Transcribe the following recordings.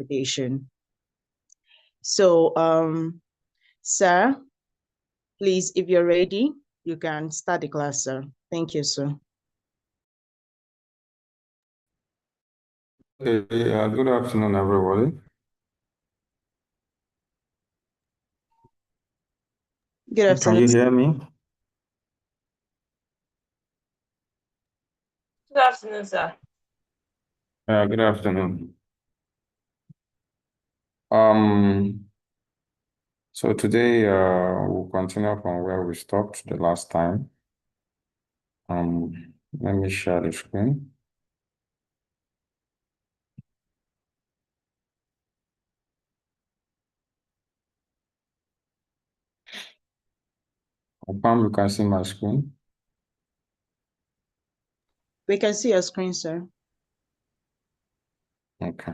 validation. So, sir, please, if you're ready, you can start the class, sir. Thank you, sir. Okay, good afternoon, everybody. Good afternoon. Can you hear me? Good afternoon, sir. Good afternoon. So today we'll continue from where we stopped the last time. Let me share the screen. Confirm you can see my screen. We can see your screen, sir. Okay.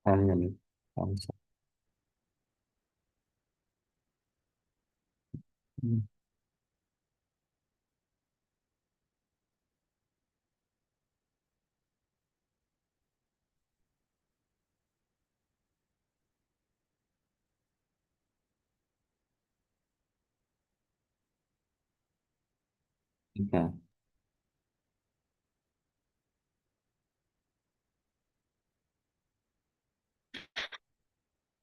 1 minute. One second. Okay.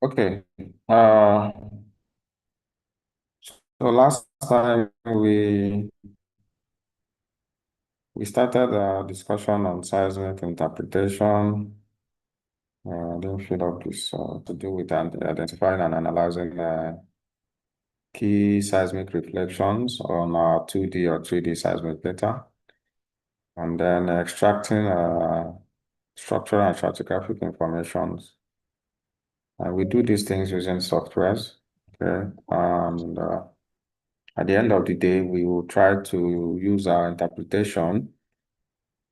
Okay. So last time we started a discussion on seismic interpretation. I didn't fill up this to do with identifying and analyzing key seismic reflections on our 2D or 3D seismic data, and then extracting structural and stratigraphic informations. And we do these things using softwares, okay? And at the end of the day, we will try to use our interpretation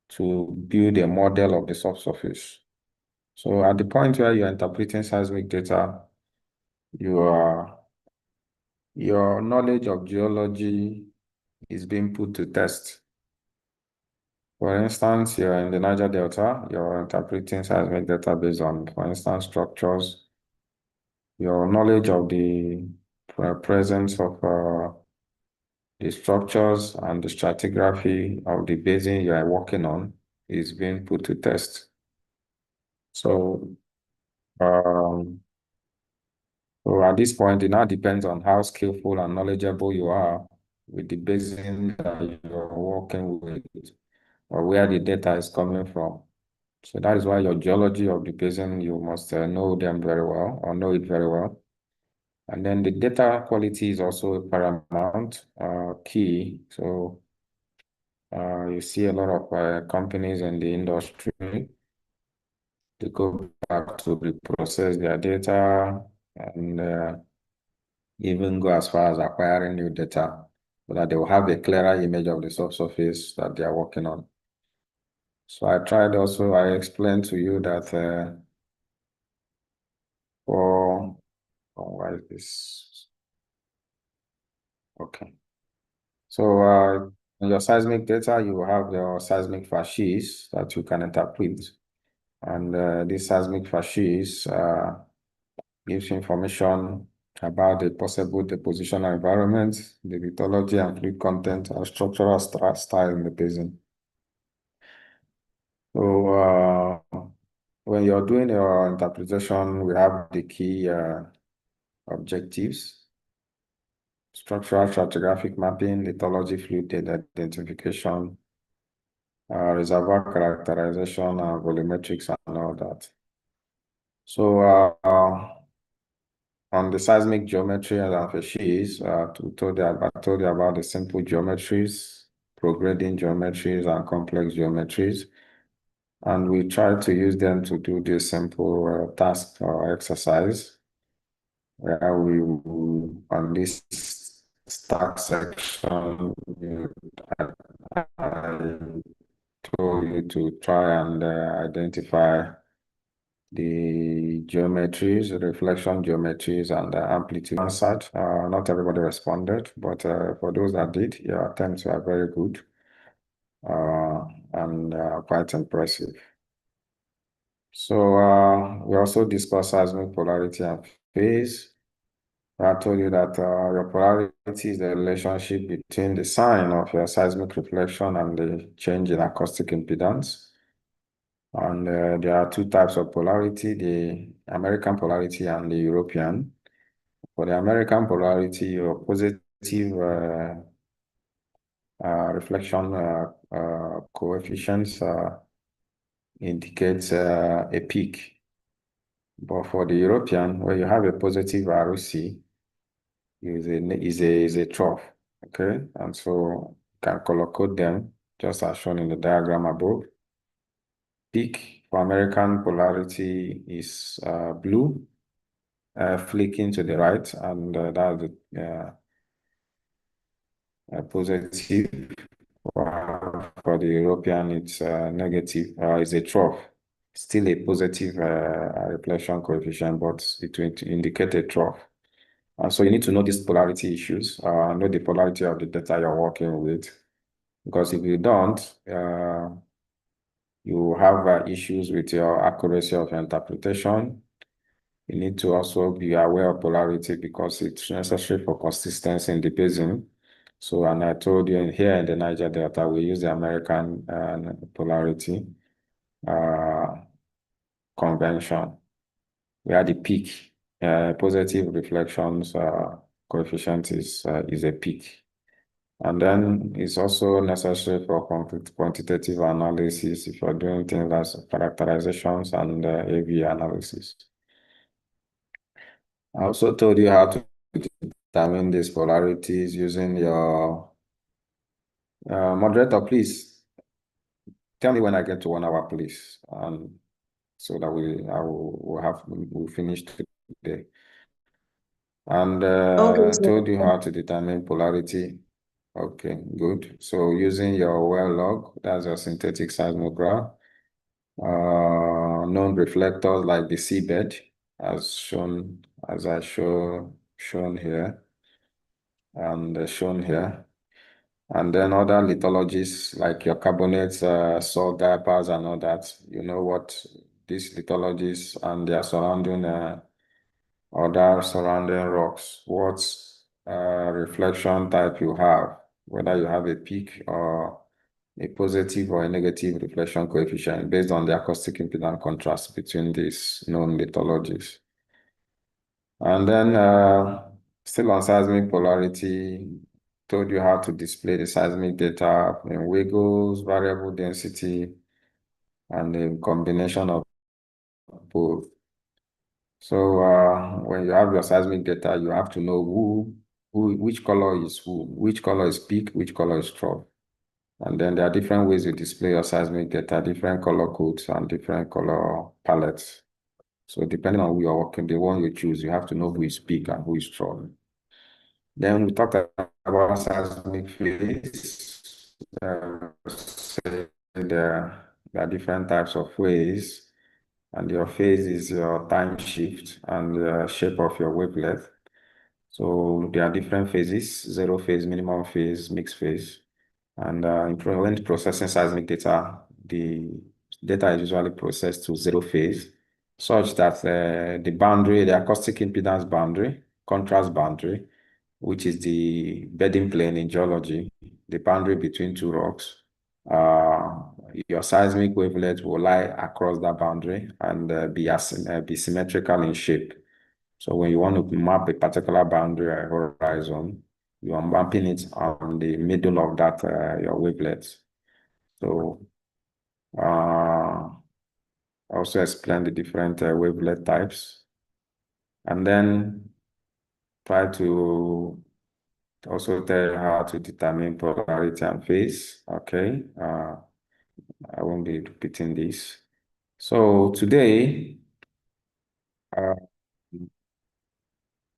to build a model of the subsurface. So at the point where you're interpreting seismic data, your knowledge of geology is being put to test. For instance, you're in the Niger Delta, you're interpreting seismic data based on, for instance, structures. Your knowledge of the presence of the structures and the stratigraphy of the basin you are working on is being put to test. So, so at this point, it now depends on how skillful and knowledgeable you are with the basin that you're working with, or where the data is coming from. So that is why your geology of the basin, you must know them very well or know it very well. And then the data quality is also paramount, key. So you see a lot of companies in the industry, they go back to reprocess their data and even go as far as acquiring new data so that they will have a clearer image of the subsurface that they are working on. So I explained to you that why is this? Okay. So in your seismic data, you have your seismic fasces that you can interpret. And this seismic fasces gives information about the possible depositional environment, the lithology and fluid content, and structural style in the basin. So when you're doing your interpretation, we have the key objectives: structural stratigraphic mapping, lithology, fluid data identification, reservoir characterization, volumetrics, and all that. So on the seismic geometry and fasces, I told you about the simple geometries, prograding geometries, and complex geometries. And we try to use them to do this simple task or exercise where we will, on this stack section, I told you to try and identify the geometries, the reflection geometries, and the amplitude answered. Not everybody responded, but for those that did, your attempts were very good. and quite impressive. So we also discussed seismic polarity and phase. I told you that your polarity is the relationship between the sign of your seismic reflection and the change in acoustic impedance. And there are two types of polarity, the American polarity and the European. For the American polarity, your positive reflection coefficients indicates a peak. But for the European, where you have a positive ROC, is a trough. Okay, and so you can color code them just as shown in the diagram above. Peak for American polarity is blue, flicking to the right, and that's the positive. For the European, it's negative. It's a trough. Still a positive reflection coefficient, but it will indicate a trough. And so you need to know these polarity issues, know the polarity of the data you're working with. Because if you don't, you have issues with your accuracy of your interpretation. You need to also be aware of polarity because it's necessary for consistency in the basin. So, and I told you here in the Niger Delta, we use the American polarity convention. We had the peak, positive reflections coefficient is a peak. And then it's also necessary for quantitative analysis if you're doing things like characterizations and AV analysis. I also told you how to determine these polarities using your moderator, please. Tell me when I get to 1 hour, please. So that we'll finish today. And Okay, I sir. told you how to determine polarity. Okay, good. So using your well log, that's your synthetic seismograph, known reflectors like the seabed, as I shown here, and shown here. And then other lithologies like your carbonates, salt diapers and all that, you know what these lithologies and their surrounding other surrounding rocks, what reflection type you have, whether you have a peak or a positive or a negative reflection coefficient based on the acoustic impedance contrast between these known lithologies. And then still on seismic polarity, told you how to display the seismic data in wiggles, variable density, and a combination of both. So when you have your seismic data, you have to know which color is which color is peak, which color is trough. And then there are different ways you display your seismic data, different color codes and different color palettes. So depending on who you're working, the one you choose, you have to know who is peak and who is trough. Then we talked about seismic phase. There are different types of phase, and your phase is your time shift and the shape of your wavelength. So there are different phases: zero phase, minimum phase, mixed phase. And when processing seismic data, the data is usually processed to zero phase, such that the boundary, the acoustic impedance boundary, contrast boundary, which is the bedding plane in geology, the boundary between two rocks. Your seismic wavelength will lie across that boundary and be symmetrical in shape. So when you want to map a particular boundary or horizon, you are mapping it on the middle of that your wavelength. So also explain the different wavelength types, and then try to also tell you how to determine polarity and phase. Okay, I won't be repeating this. So today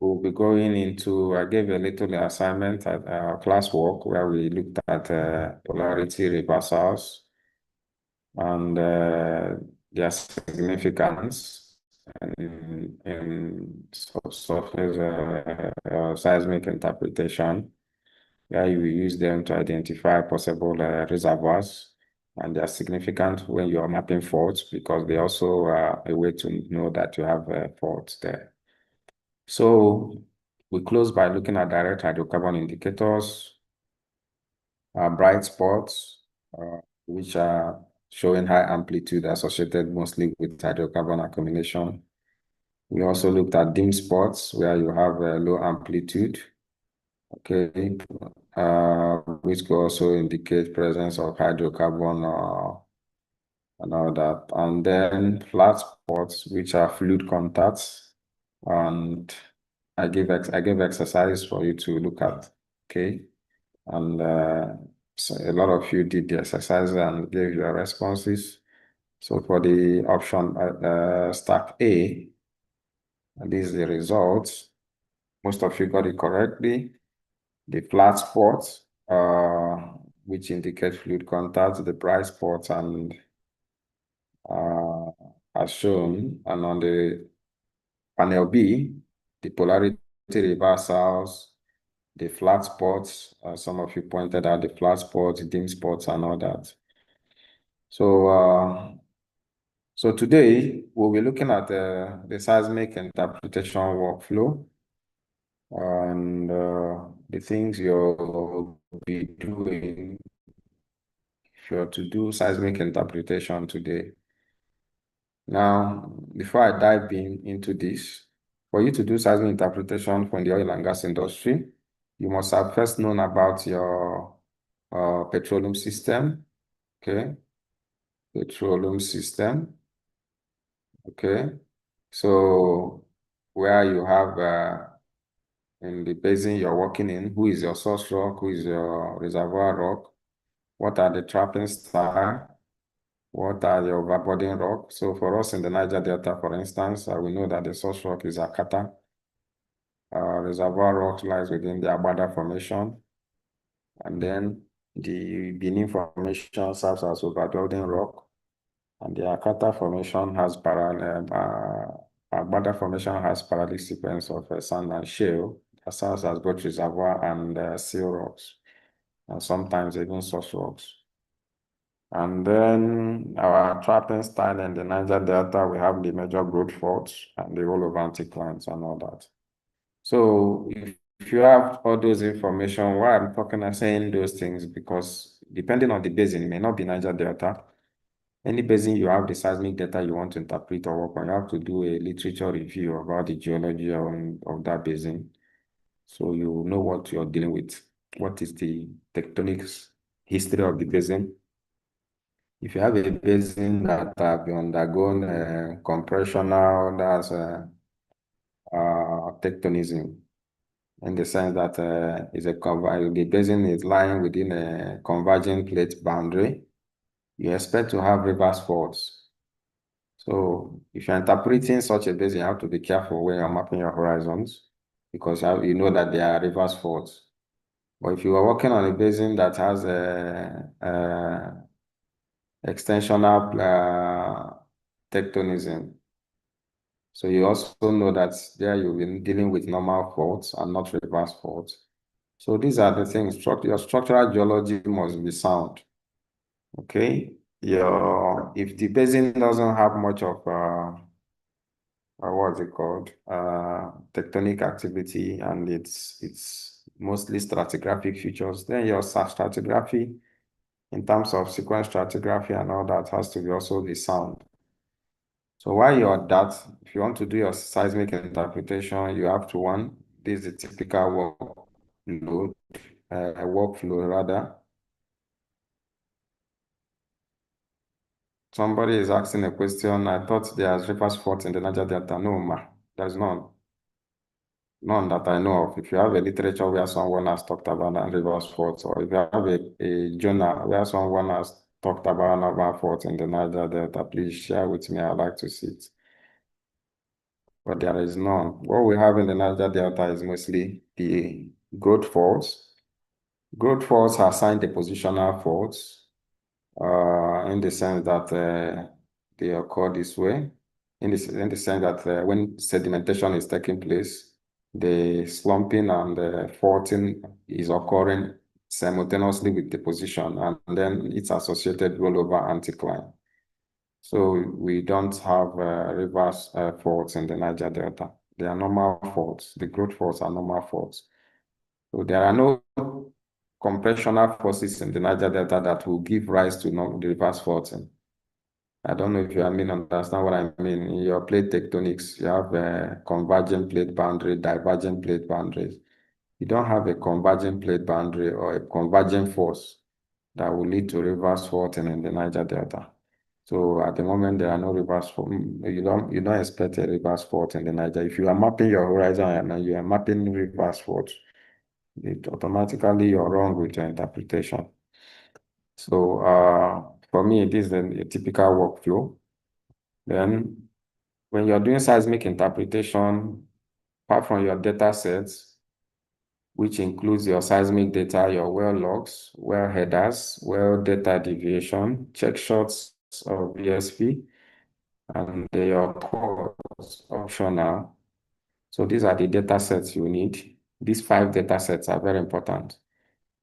we'll be going into, I gave a little assignment at classwork where we looked at polarity reversals and their significance in surface seismic interpretation. where you use them to identify possible reservoirs, and they are significant when you are mapping faults because they also are a way to know that you have faults there. So we close by looking at direct hydrocarbon indicators, bright spots, which are showing high amplitude associated mostly with hydrocarbon accumulation. We also looked at dim spots where you have a low amplitude, okay, which could also indicate presence of hydrocarbon and all that. And then flat spots, which are fluid contacts, and I gave exercise for you to look at, okay? And so a lot of you did the exercises and gave your responses. So for the option stack A, and this is the results. Most of you got it correctly. The flat spots, which indicate fluid contact, the bright spots, and as shown, and on the panel B, the polarity reversals, the flat spots, some of you pointed out the flat spots, dim spots, and all that. So today we'll be looking at the seismic interpretation workflow and the things you'll be doing if you're to do seismic interpretation today. Now, before I dive into this, for you to do seismic interpretation from the oil and gas industry, you must have first known about your petroleum system, okay? Petroleum system, okay? So where you have in the basin you're working in, who is your source rock, who is your reservoir rock, what are the trapping style, what are the overburden rock? So for us in the Niger Delta, for instance, we know that the source rock is Akata. Reservoir rock lies within the Agbada Formation. And then the Benin Formation serves as overburden rock. And the Akata Formation has Agbada Formation has parallel sequence of sand and shale that serves as both reservoir and seal rocks, and sometimes even source rocks. And then our trapping style in the Niger Delta, we have the major growth faults and the whole of anticlines and all that. So if you have all those information, why I'm saying those things, because depending on the basin, it may not be Niger Delta. Any basin you have the seismic data you want to interpret or work on, you have to do a literature review about the geology of that basin. So you know what you're dealing with. What is the tectonics history of the basin? If you have a basin that have undergone compressional, that's tectonism, in the sense that the basin is lying within a converging plate boundary, you expect to have reverse faults. So if you're interpreting such a basin, you have to be careful when you're mapping your horizons, because you know that there are reverse faults. But if you are working on a basin that has a extensional tectonism, so you also know that there you've been dealing with normal faults and not reverse faults. So these are the things. Your structural geology must be sound. Okay. If the basin doesn't have much of what's it called? Tectonic activity, and it's mostly stratigraphic features, then your stratigraphy in terms of sequence stratigraphy and all that has to be also be sound. So while you're at that, if you want to do your seismic interpretation, you have to this is the typical workflow rather. Somebody is asking a question. I thought there's reverse fault in the Niger Delta. No, there's none. None that I know of. If you have a literature where someone has talked about a reverse fault, or if you have a journal where someone has talked about another fault in the Niger Delta, please share with me. I'd like to see it. But there is none. What we have in the Niger Delta is mostly the growth faults. Growth faults are sign depositional faults in the sense that they occur this way, in the sense that when sedimentation is taking place, the slumping and the faulting is occurring simultaneously with the position, and then its associated rollover anticline. So we don't have reverse faults in the Niger Delta. They are normal faults. The growth faults are normal faults. So there are no compressional forces in the Niger Delta that will give rise to the reverse faulting. I don't know if you understand what I mean. In your plate tectonics, you have a convergent plate boundary, divergent plate boundaries. You don't have a convergent plate boundary or a convergent force that will lead to reverse faulting in the Niger Delta. So at the moment, there are no reverse fault. You don't expect a reverse fault in the Niger. If you are mapping your horizon and you are mapping reverse faults, it automatically you're wrong with your interpretation. So for me, this is a typical workflow. Then when you're doing seismic interpretation, apart from your data sets, which includes your seismic data, your well logs, well headers, well data deviation, check shots of VSP, and your codes optional. So these are the data sets you need. These 5 data sets are very important.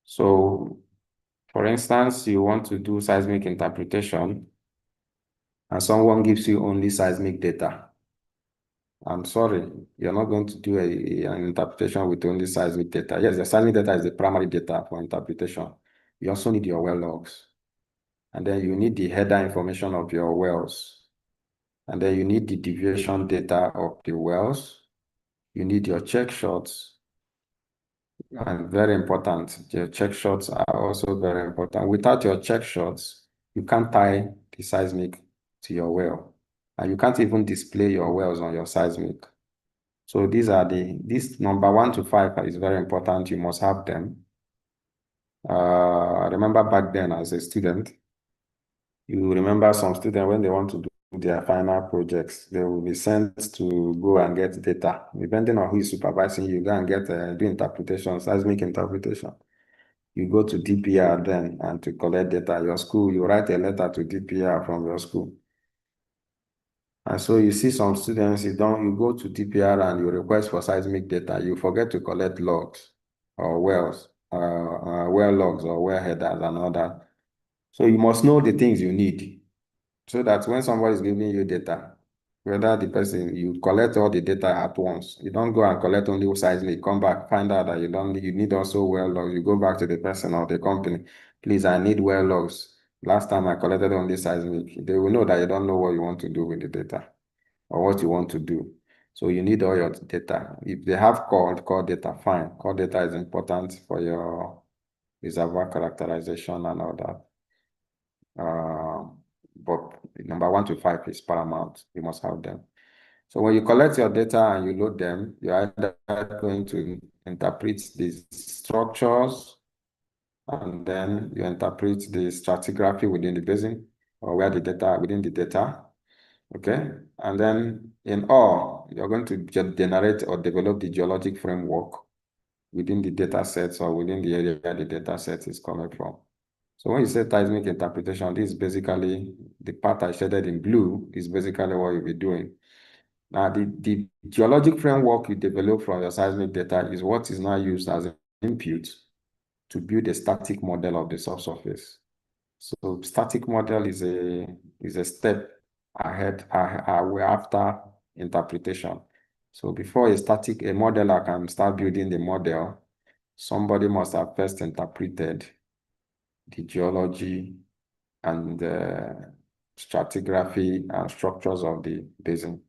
So for instance, you want to do seismic interpretation and someone gives you only seismic data. I'm sorry, you're not going to do an interpretation with only seismic data. Yes, the seismic data is the primary data for interpretation. You also need your well logs. And then you need the header information of your wells. And then you need the deviation data of the wells. You need your check shots. And very important, your check shots are also very important. Without your check shots, you can't tie the seismic to your well. And you can't even display your wells on your seismic. So this number 1 to 5 is very important. You must have them. I remember back then as a student, you remember some students when they want to do their final projects, they will be sent to go and get data. Depending on who is supervising you, go and get do interpretation, seismic interpretation. You go to DPR then and to collect data. Your school, you write a letter to DPR from your school. And so you see some students, you go to DPR and you request for seismic data. You forget to collect logs or wells, well logs or well headers and all that. So you must know the things you need so that when somebody is giving you data, whether the person, you collect all the data at once. You don't go and collect only seismic, come back, find out that you need also well logs. You go back to the person or the company, please, I need well logs. Last time I collected only seismic. They will know that you don't know what you want to do with the data or what you want to do. So you need all your data. If they have core data, fine. Core data is important for your reservoir characterization and all that. But number 1 to 5 is paramount. You must have them. So when you collect your data and you load them, you're either going to interpret the structures, and then you interpret the stratigraphy within the basin or where the data within the data. Okay, and then in all, you're going to generate or develop the geologic framework within the data sets or within the area the data set is coming from. So when you say seismic interpretation, this is basically the part I shaded in blue is basically what you'll be doing. Now, the geologic framework you develop from your seismic data is what is now used as an input to build a static model of the subsurface. So static model is a step ahead after interpretation. So before a modeler can start building the model, somebody must have first interpreted the geology and stratigraphy and structures of the basin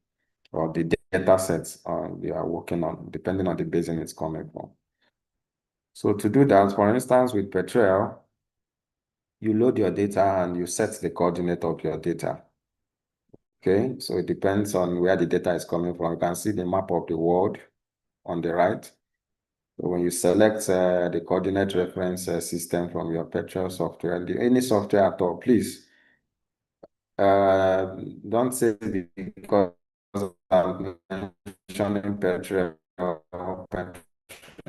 or the data sets they are working on, depending on the basin it's coming from. So to do that, for instance, with Petrel, you load your data and you set the coordinate of your data. Okay, so it depends on where the data is coming from. You can see the map of the world on the right. So when you select the coordinate reference system from your Petrel software, any software at all, please don't say because I'm mentioning Petrel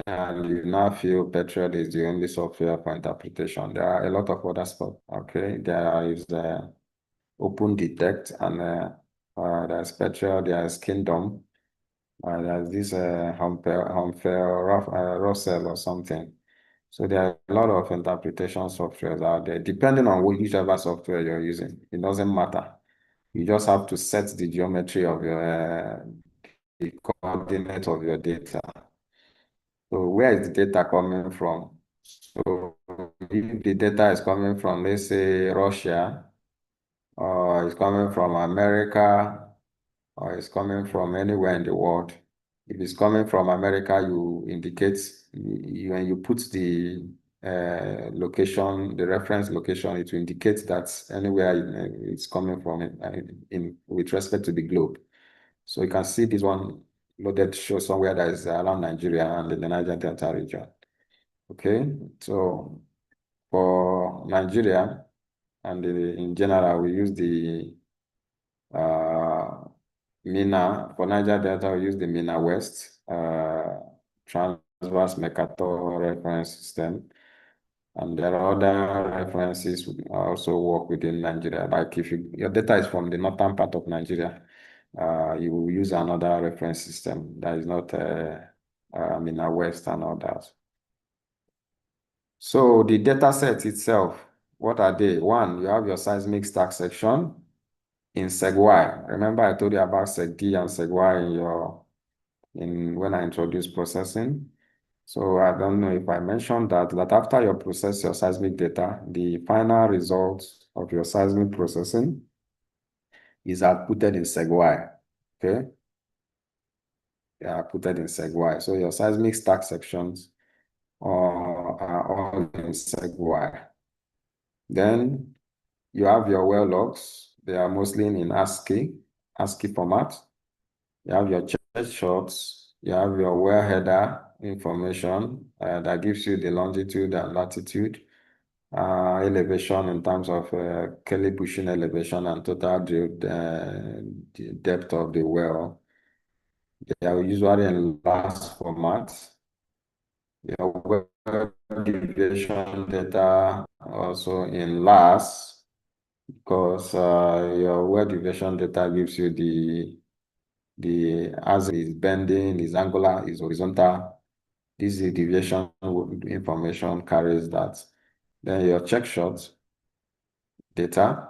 and you now feel Petrel is the only software for interpretation. There are a lot of other stuff. Okay, there is Open Detect and there's Petrel, there's Kingdom, there's this Russell or something. So there are a lot of interpretation softwares out there, depending on whichever software you're using. It doesn't matter. You just have to set the geometry of the coordinate of your data. So where is the data coming from? So if the data is coming from, let's say, Russia, or it's coming from America, or it's coming from anywhere in the world. If it's coming from America, you indicate, when you put the location, the reference location, it will indicate that anywhere it's coming from with respect to the globe. So you can see this one loaded show somewhere that is around Nigeria and in the Niger Delta region. Okay, so for Nigeria and in general, we use the Mina. For Niger Delta, we use the Mina West Transverse Mercator reference system. And there are other references also work within Nigeria. Like if your data is from the northern part of Nigeria, you will use another reference system that is not Mina West and all that. So the data set itself, what are they? One, you have your seismic stack section in SegY. Remember I told you about SegD and SegY when I introduced processing. So I don't know if I mentioned that after you process your seismic data, the final result of your seismic processing is outputted in SegY. Okay? They are outputted in SegY. So your seismic stack sections are all in SegY. Then you have your well logs. They are mostly in ASCII format. You have your chest shots. You have your well header information that gives you the longitude and latitude, elevation in terms of Kelly bushing elevation and total drilled depth of the well. They are usually in LAS format. Your well deviation data also in LAS, because your well deviation data gives you as it is bending, is angular, is horizontal. This is deviation information carries that. Then your check shot data,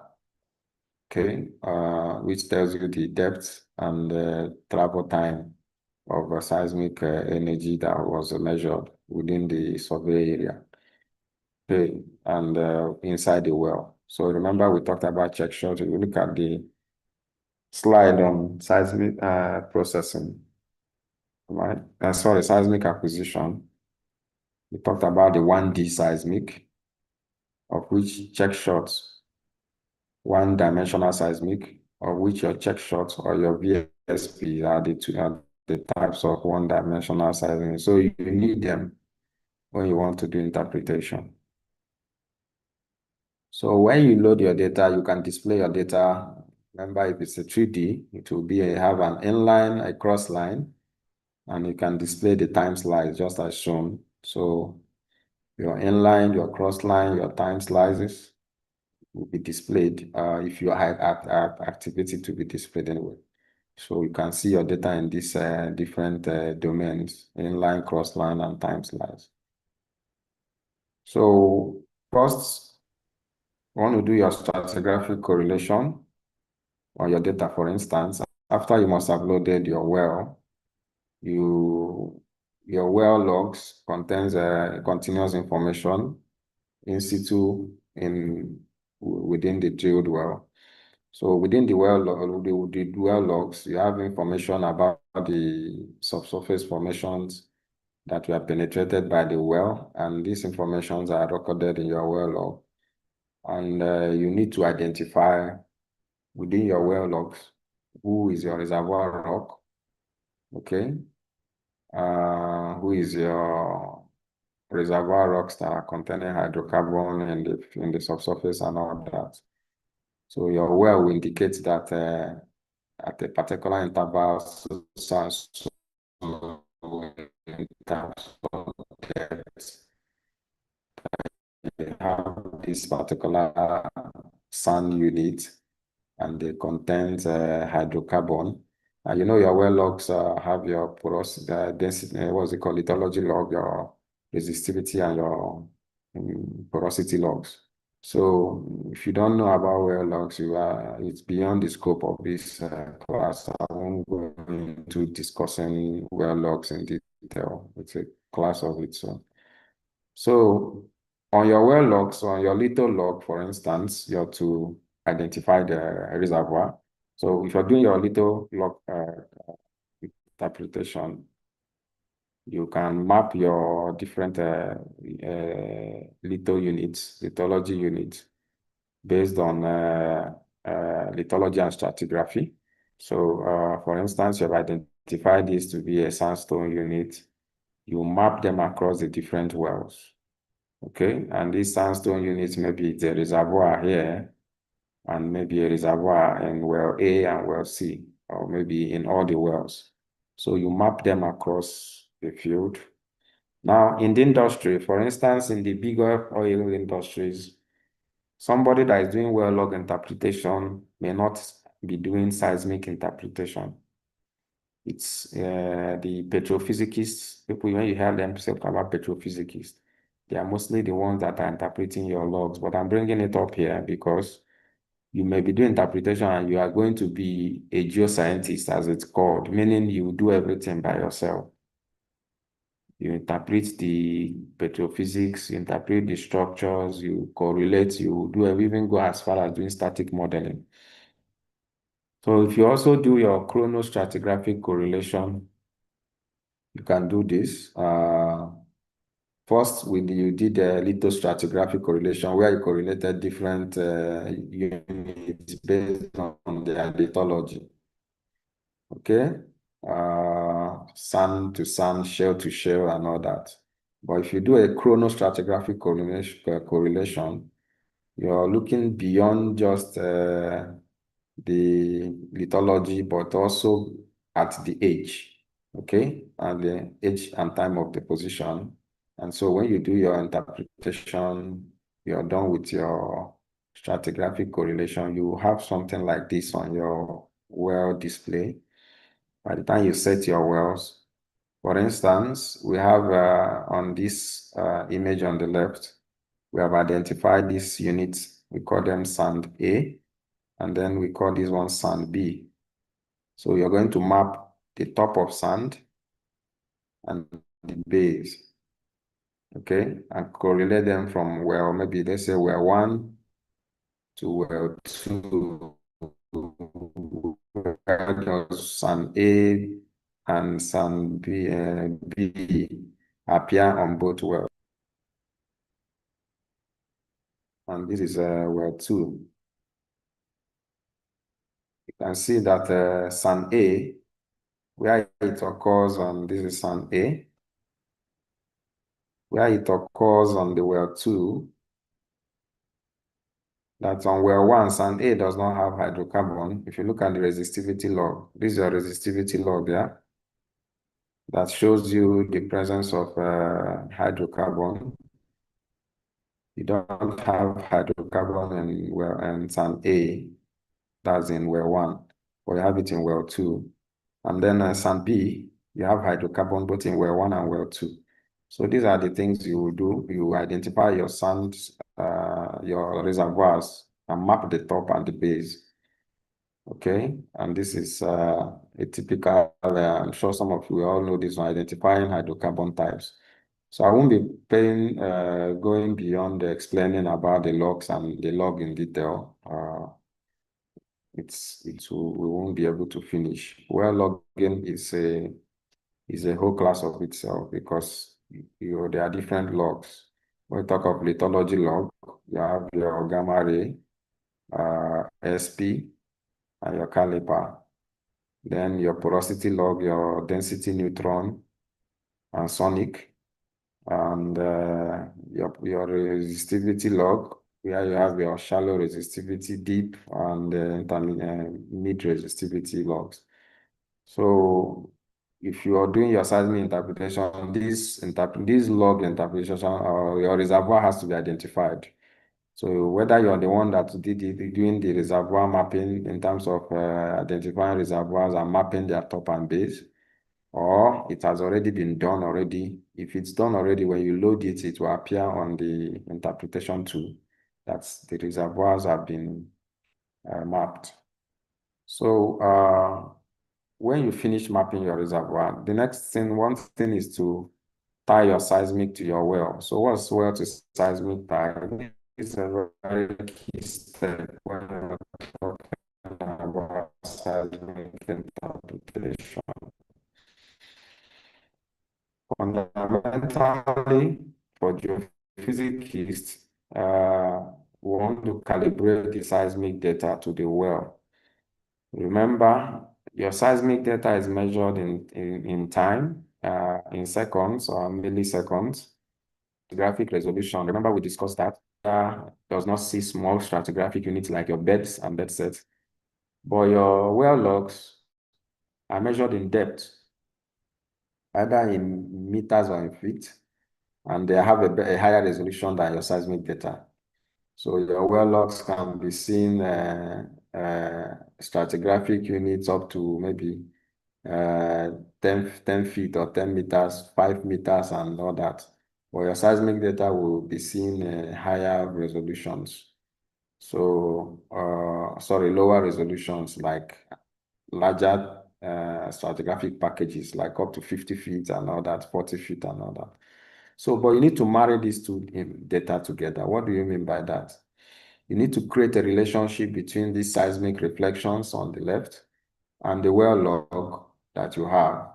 okay, which tells you the depth and travel time of seismic energy that was measured within the survey area, okay, and inside the well. So remember we talked about check shot. If you look at the slide on seismic processing, right? Sorry, seismic acquisition. We talked about the 1D seismic, of which check shots, one-dimensional seismic, of which your check shots or your VSP are the types of one-dimensional seismic. So you need them when you want to do interpretation. So when you load your data, you can display your data. Remember, if it's a 3D, it will have an inline, a cross line, and you can display the time slice just as shown. So your inline, your cross line, your time slices will be displayed if you have activity to be displayed anyway. So you can see your data in these different domains: inline, cross line, and time slice. So first, you want to do your stratigraphic correlation on your data. For instance, after you must have loaded your well, your well logs contains continuous information in situ within the drilled well. So within the well logs, you have information about the subsurface formations that were penetrated by the well, and these informations are recorded in your well log. And you need to identify within your well logs who is your reservoir rock, okay? Who is your reservoir rocks that are containing hydrocarbon in the subsurface and all that. So your well will indicate that at a particular interval, in terms of depth, they have this particular sand unit and they contain hydrocarbon. And you know your well logs have your porous density, what's it called, lithology log, resistivity and your porosity logs. So if you don't know about well logs, it's beyond the scope of this class. I won't go into discussing well logs in detail. It's a class of its own. So on your well logs, on your little log, for instance, you have to identify the reservoir. So if you're doing your little log interpretation, you can map your different little units, lithology units, based on lithology and stratigraphy. So, for instance, you have identified this to be a sandstone unit. You map them across the different wells. Okay, and these sandstone units, maybe it's a reservoir here, and maybe a reservoir in well A and well C, or maybe in all the wells. So you map them across the field. Now, in the industry, for instance, in the bigger oil industries, somebody that is doing well log interpretation may not be doing seismic interpretation. It's the petrophysicists, people, when you hear them say about petrophysicists, they are mostly the ones that are interpreting your logs. But I'm bringing it up here because you may be doing interpretation and you are going to be a geoscientist, as it's called, meaning you do everything by yourself. You interpret the petrophysics, you interpret the structures, you correlate, you do even go as far as doing static modeling. So if you also do your chronostratigraphic correlation, you can do this. First, you did a lithostratigraphic correlation where you correlated different units based on their lithology. Okay? Sand to sand, shell to shell, and all that. But if you do a chronostratigraphic correlation, you're looking beyond just the lithology, but also at the age, okay, and the age and time of deposition. And so when you do your interpretation, you're done with your stratigraphic correlation, you have something like this on your well display. By the time you set your wells, for instance, we have on this image on the left, we have identified these units. We call them sand A, and then we call this one sand B. So you're going to map the top of sand and the base, okay, and correlate them from well, maybe let's say well 1 to well 2. Sand A and sand B appear on both wells. And this is well 2. You can see that sand A, where it occurs on, this is sand A, where it occurs on the well 2, that's on well 1, sand A does not have hydrocarbon. If you look at the resistivity log, this is your resistivity log there, that shows you the presence of hydrocarbon. You don't have hydrocarbon in well and sand A, that's in well 1, but you have it in well 2. And then sand B, you have hydrocarbon both in well 1 and well 2. So these are the things you will do. You identify your sands, your reservoirs, and map the top and the base. Okay, and this is a typical, I'm sure some of you all know this one, identifying hydrocarbon types. So I won't be going beyond explaining about the logs and the log in detail. We won't be able to finish. Well logging is a whole class of itself because there are different logs. When we talk of lithology log, you have your gamma ray, SP, and your caliper. Then your porosity log, your density neutron, and sonic, and your resistivity log, where you have your shallow resistivity, deep, and mid resistivity logs. So if you are doing your seismic interpretation, this log interpretation your reservoir has to be identified. So whether you're the one that doing the reservoir mapping in terms of identifying reservoirs and mapping their top and base, or it has already been done already. If it's done already, when you load it, it will appear on the interpretation tool that the reservoirs have been mapped. So when you finish mapping your reservoir, the next thing, one thing is to tie your seismic to your well. So what's well to seismic tie? It's a very key step when we're talking about seismic interpretation. Fundamentally, for geophysicists, we want to calibrate the seismic data to the well. Remember, your seismic data is measured in time, in seconds or milliseconds. Graphic resolution, remember we discussed that, does not see small stratigraphic units like your beds and bed sets, but your well logs are measured in depth, either in meters or in feet, and they have a higher resolution than your seismic data. So your well logs can be seen stratigraphic units up to maybe 10 feet or 10 meters, 5 meters, and all that. But your seismic data will be seen higher resolutions. So, sorry, lower resolutions like larger stratigraphic packages, like up to 50 feet and all that, 40 feet and all that. So, but you need to marry these two data together. What do you mean by that? You need to create a relationship between these seismic reflections on the left and the well log that you have.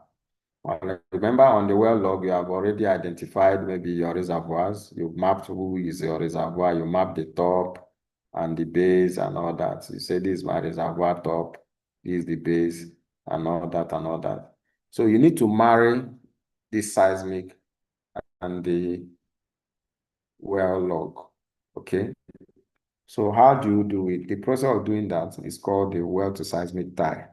Remember, on the well log, you have already identified maybe your reservoirs. You've mapped who is your reservoir. You map the top and the base and all that. You say, this is my reservoir top, this is the base, and all that and all that. So you need to marry this seismic and the well log, okay? So how do you do it? The process of doing that is called the well to seismic tie.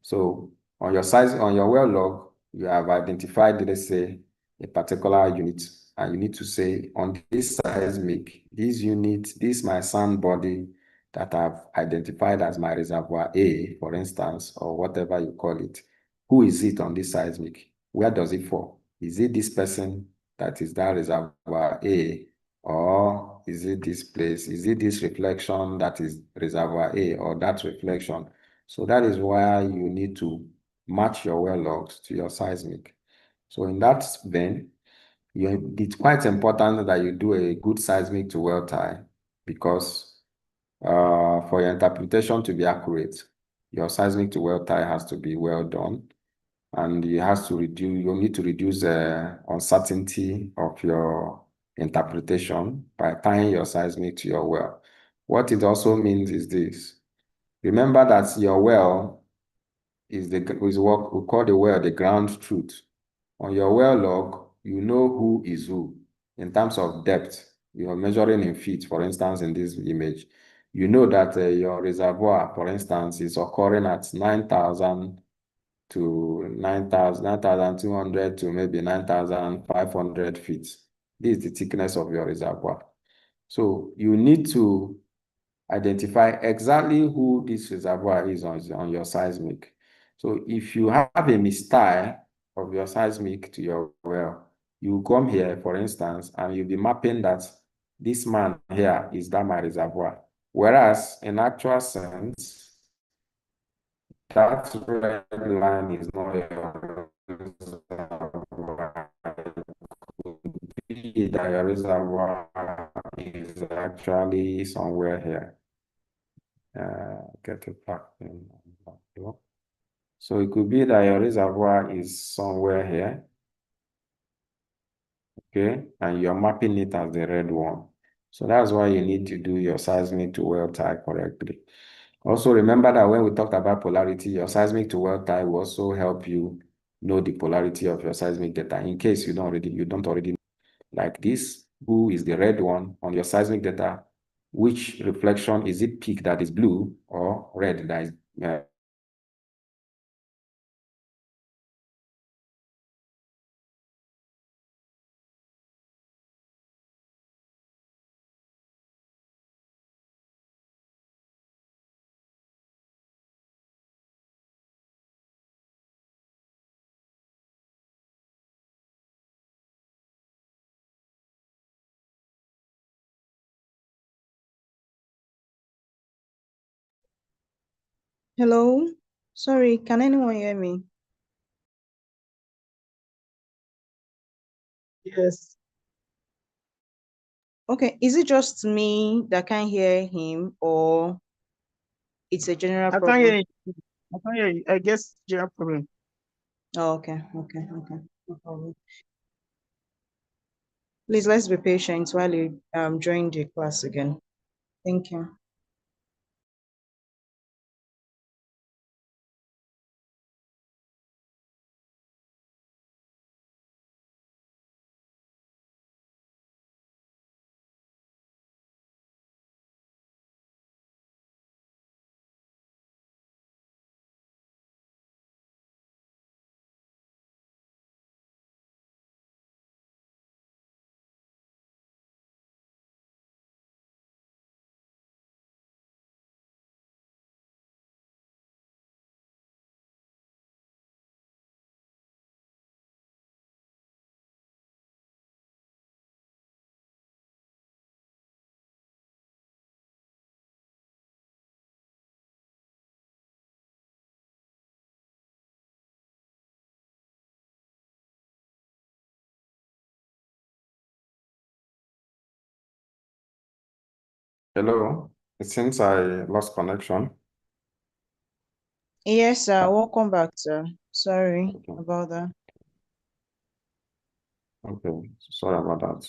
So on your well log, you have identified, let's say, a particular unit, and you need to say on this seismic, this unit, this my sand body that I've identified as my reservoir A, for instance, or whatever you call it. Who is it on this seismic? Where does it fall? Is it this person that is that reservoir A, or is it this place? Is it this reflection that is reservoir A, or that reflection? So that is why you need to match your well logs to your seismic. So in that vein, it's quite important that you do a good seismic to well tie, because for your interpretation to be accurate, your seismic to well tie has to be well done, and you need to reduce uncertainty of your interpretation by tying your seismic to your well. What it also means is this: remember that your well is what we call the well the ground truth. On your well log, you know who is who in terms of depth. You are measuring in feet, for instance, in this image. You know that your reservoir, for instance, is occurring at 9,000 to 9,200 to maybe 9,500 feet. This is the thickness of your reservoir. So you need to identify exactly who this reservoir is on your seismic. So if you have a mistyle of your seismic to your well, you come here, for instance, and you'll be mapping that this man here is that my reservoir. Whereas in actual sense, that red line is not your reservoir. It could be that your reservoir is actually somewhere here. Get it back in. So it could be that your reservoir is somewhere here, okay, and you're mapping it as the red one. So that's why you need to do your seismic to well tie correctly. Also remember that when we talked about polarity, your seismic to well tie will also help you know the polarity of your seismic data in case you don't already know. Like this, who is the red one on your seismic data? Which reflection is it, peak that is blue or red that is Hello? Sorry, can anyone hear me? Yes, Okay, is it just me that can't hear him or it's a general I can't hear problem? you. I can't hear you. I guess general problem. Oh, okay. No problem. Please, let's be patient while you join the class again. Thank you. Hello, it seems I lost connection. Yes, sir. Ah, Welcome back, sir. Sorry okay, about that. okay, sorry about that.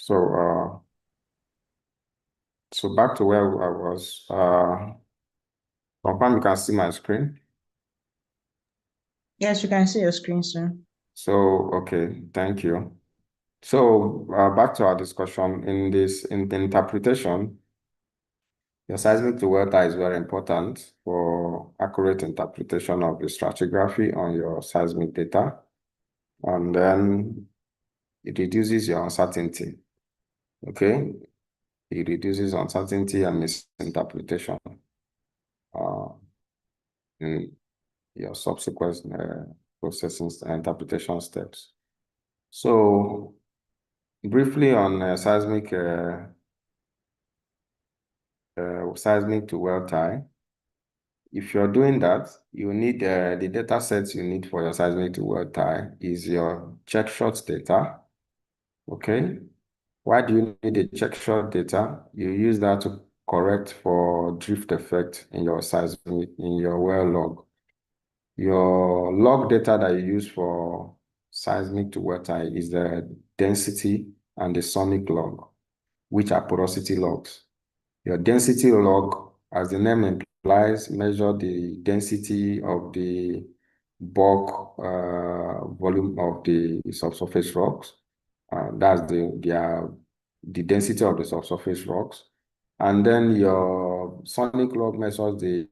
So back to where I was. Confirm you can see my screen. Yes, you can see your screen, sir. So, okay, thank you. So, back to our discussion in the interpretation, your seismic to well tie is very important for accurate interpretation of the stratigraphy on your seismic data, and then it reduces your uncertainty. Okay, it reduces uncertainty and misinterpretation uh, in your subsequent processing interpretation steps. So, briefly on seismic to well tie. If you're doing that, you need the data sets you need for your seismic to well tie is your check shot data. Okay. Why do you need the check shot data? You use that to correct for drift effect in your seismic, in your well log. Your log data that you use for seismic to well tie is the density and the sonic log, which are porosity logs. Your density log, as the name implies, measure the density of the bulk volume of the subsurface rocks. That's the density of the subsurface rocks. And then your sonic log measures the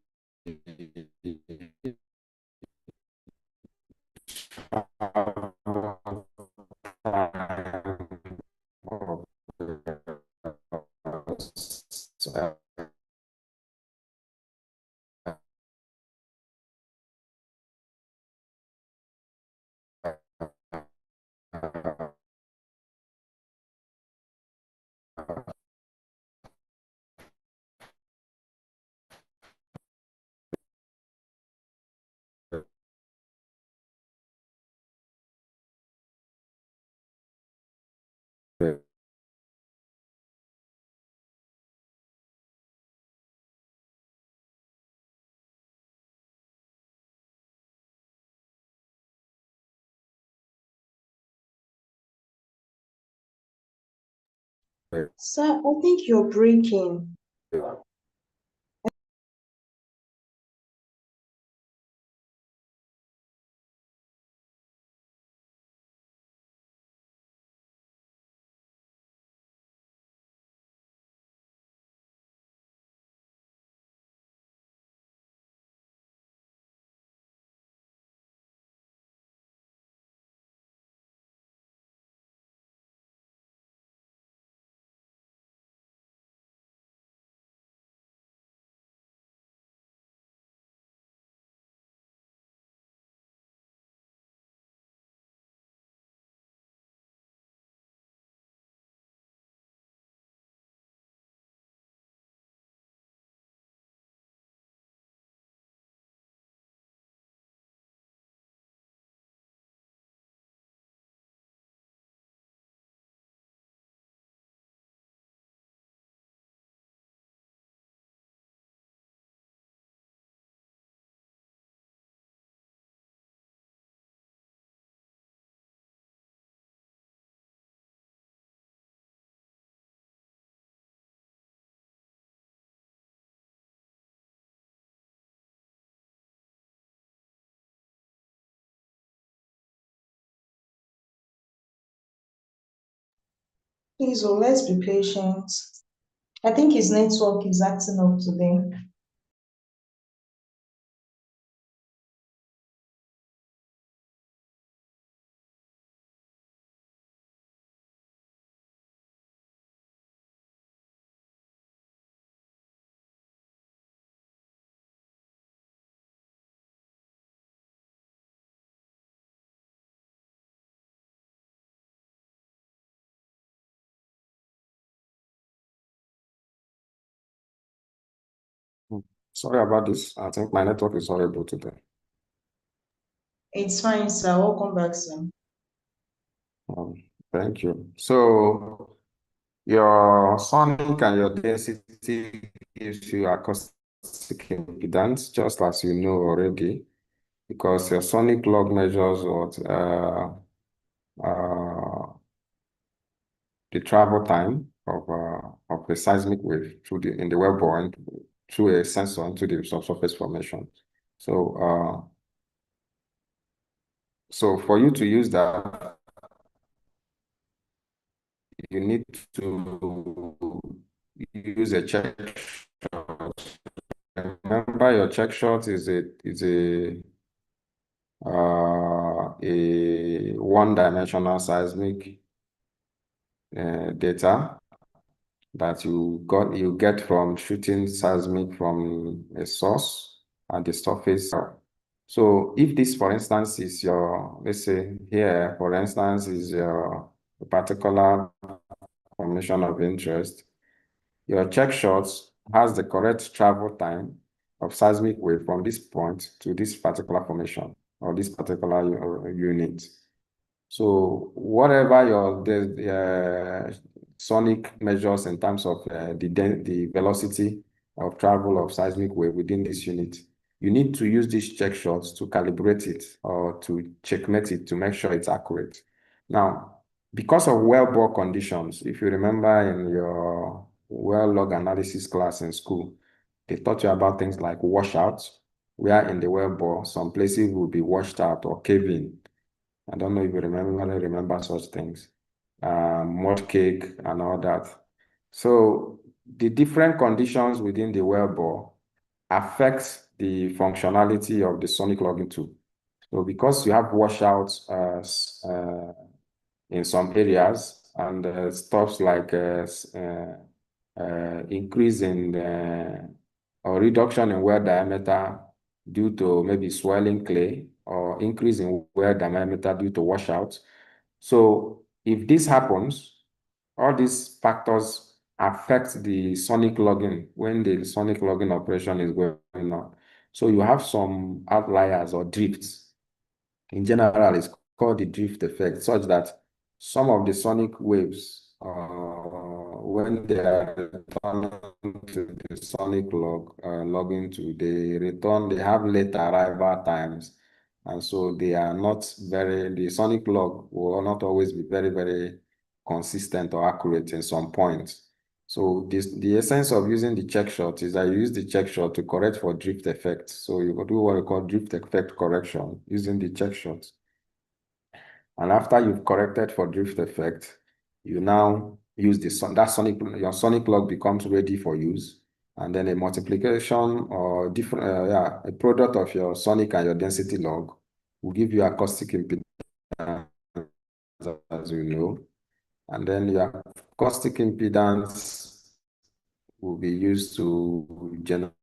Sir, I think you're breaking. Please, oh, let's be patient. I think his network is acting up today. Sorry about this. I think my network is horrible today. It's fine, sir. Welcome back, sir. Thank you. So your sonic and your density gives you acoustic impedance, just as you know already, because your sonic log measures what the travel time of a seismic wave through in the wellbore and through a sensor into the subsurface formation. So for you to use that, you need to use a check shot. Remember, your check shot is a one-dimensional seismic data that you get from shooting seismic from a source at the surface. So if this, for instance, is your, let's say here, for instance, is your particular formation of interest, your check shots has the correct travel time of seismic wave from this point to this particular formation or this particular unit. So whatever the sonic measures in terms of the velocity of travel of seismic wave within this unit, you need to use these check shots to calibrate it or to checkmate it to make sure it's accurate. Now, because of wellbore conditions, if you remember in your well log analysis class in school, they taught you about things like washouts, where in the wellbore, some places will be washed out or cave in. I don't know if you remember such things, mud cake and all that. So the different conditions within the wellbore affect the functionality of the sonic logging tool. So because you have washouts in some areas and stuff like increase in or reduction in well diameter due to maybe swelling clay or increase in well diameter due to washout. So if this happens, all these factors affect the sonic logging when the sonic logging operation is going on. So you have some outliers or drifts. In general, it's called the drift effect, such that some of the sonic waves, when they are returned to the sonic logging tool, they have late arrival times. And so they are not the sonic log will not always be very, very consistent or accurate in some points. So the essence of using the check shot is that you use the check shot to correct for drift effect. So you do what we call drift effect correction using the check shot. And after you've corrected for drift effect, you now use your sonic log becomes ready for use. And then a multiplication or a product of your sonic and your density log will give you acoustic impedance, as you know. And then your acoustic impedance will be used to generate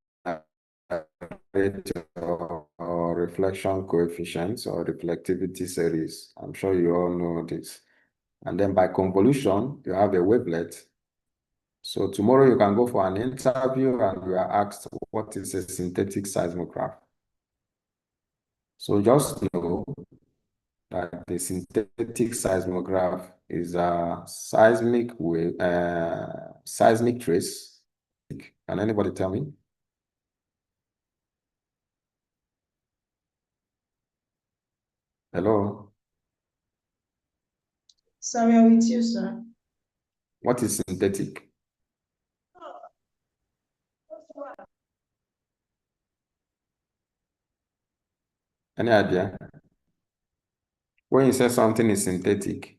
or reflection coefficients or reflectivity series. I'm sure you all know this. And then by convolution, you have a wavelet. So tomorrow you can go for an interview and you are asked what is a synthetic seismograph. So just know that the synthetic seismograph is a seismic trace. Can anybody tell me? Hello? Sorry, I'm with you, sir. What is synthetic? Any idea? When you say something is synthetic,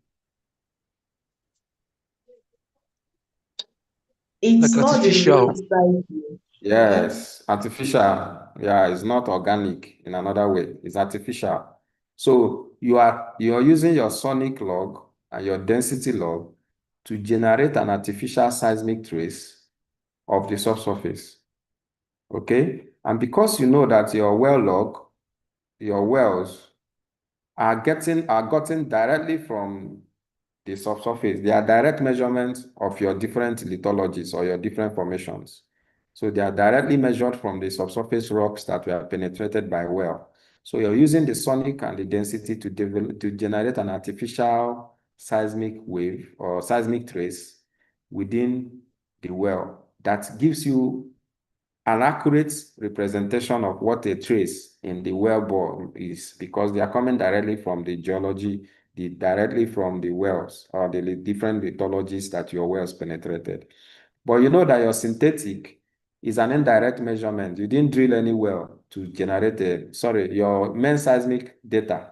It's Like not the artificial. way precisely. Yes, artificial. Yeah, it's not organic in another way. It's artificial. So you're using your sonic log and your density log to generate an artificial seismic trace of the subsurface. Okay? And because you know that your well log, your wells are gotten directly from the subsurface. They are direct measurements of your different lithologies or your different formations. So they are directly measured from the subsurface rocks that were penetrated by well. So you're using the sonic and the density to generate an artificial seismic wave or seismic trace within the well that gives you an accurate representation of what a trace in the well bore is, because they are coming directly from the geology, directly from the wells or the different lithologies that your wells penetrated. But you know that your synthetic is an indirect measurement. You didn't drill any well to generate your main seismic data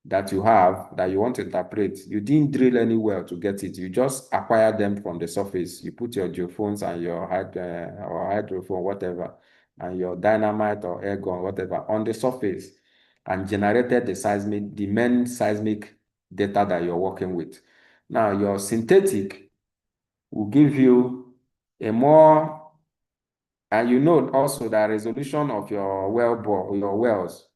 that you have that you want to interpret. You didn't drill any well to get it. You just acquire them from the surface. You put your geophones and your or hydrophone, whatever, and your dynamite or air gun, whatever, on the surface, and generated the main seismic data that you're working with. Now, your synthetic will give you a more, and you know also the resolution of your your wells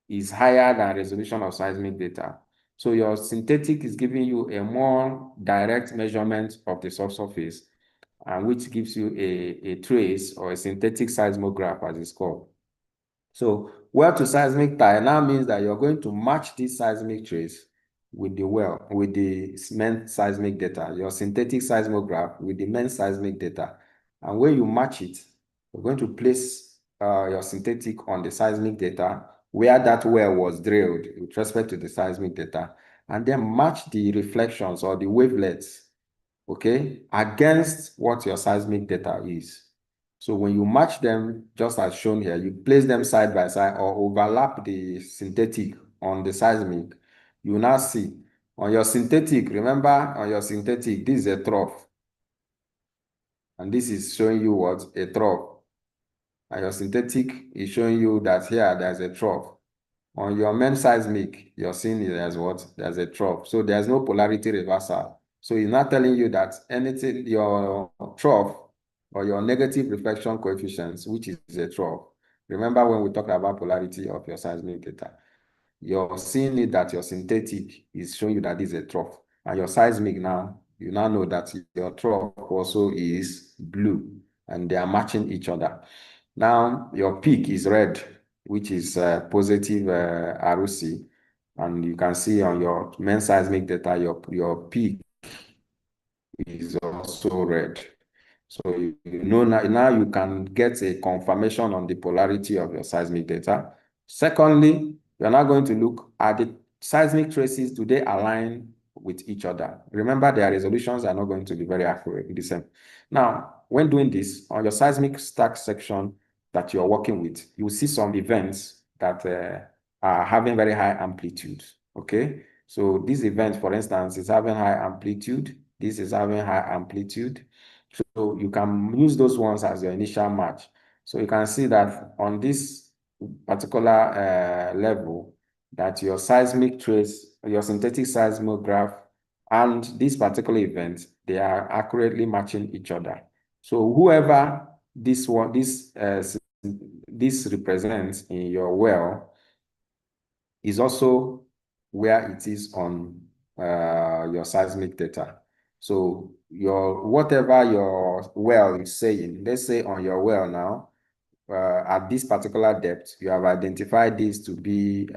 is higher than resolution of seismic data. So your synthetic is giving you a more direct measurement of the subsurface, and which gives you a trace or a synthetic seismograph, as it's called. So well to seismic tie now means that you're going to match this seismic trace with the main seismic data, your synthetic seismograph with the main seismic data. And when you match it, you're going to place your synthetic on the seismic data where that well was drilled with respect to the seismic data, and then match the reflections or the wavelets, okay, against what your seismic data is. So when you match them, just as shown here, you place them side by side or overlap the synthetic on the seismic, you will now see on your synthetic, remember on your synthetic, this is a trough. And this is showing you what? A trough. And your synthetic is showing you that here there's a trough. On your main seismic, you're seeing there's what? There's a trough. So there's no polarity reversal. So it's not telling you that anything, your trough or your negative reflection coefficients, which is a trough. Remember when we talked about polarity of your seismic data, you're seeing it that your synthetic is showing you that this is a trough. And your seismic now, you now know that your trough also is blue and they are matching each other. Now your peak is red, which is positive ROC. And you can see on your main seismic data, your peak is also red. So you know now you can get a confirmation on the polarity of your seismic data. Secondly, you're now going to look at the seismic traces. Do they align with each other? Remember, their resolutions are not going to be very accurate, the same. Now, when doing this, on your seismic stack section that you're working with, you will see some events that are having very high amplitude, okay? So this event, for instance, is having high amplitude. This is having high amplitude. So you can use those ones as your initial match. So you can see that on this particular level, that your seismic trace, your synthetic seismograph, and this particular event, they are accurately matching each other. So whoever this represents in your well is also where it is on your seismic data. So whatever your well is saying, let's say on your well now, at this particular depth, you have identified this to be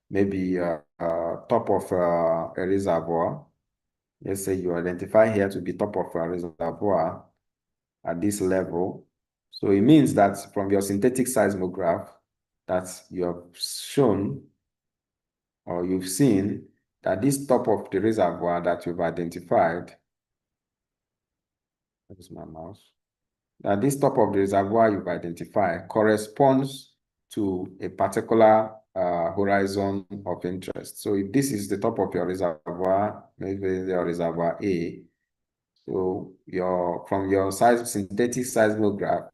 maybe top of a reservoir. Let's say you identify here to be top of a reservoir at this level. So it means that from your synthetic seismograph that you have shown or you've seen that this top of the reservoir that you've identified, where's my mouse? That this top of the reservoir you've identified corresponds to a particular horizon of interest. So if this is the top of your reservoir, maybe your reservoir A, So from your synthetic seismograph,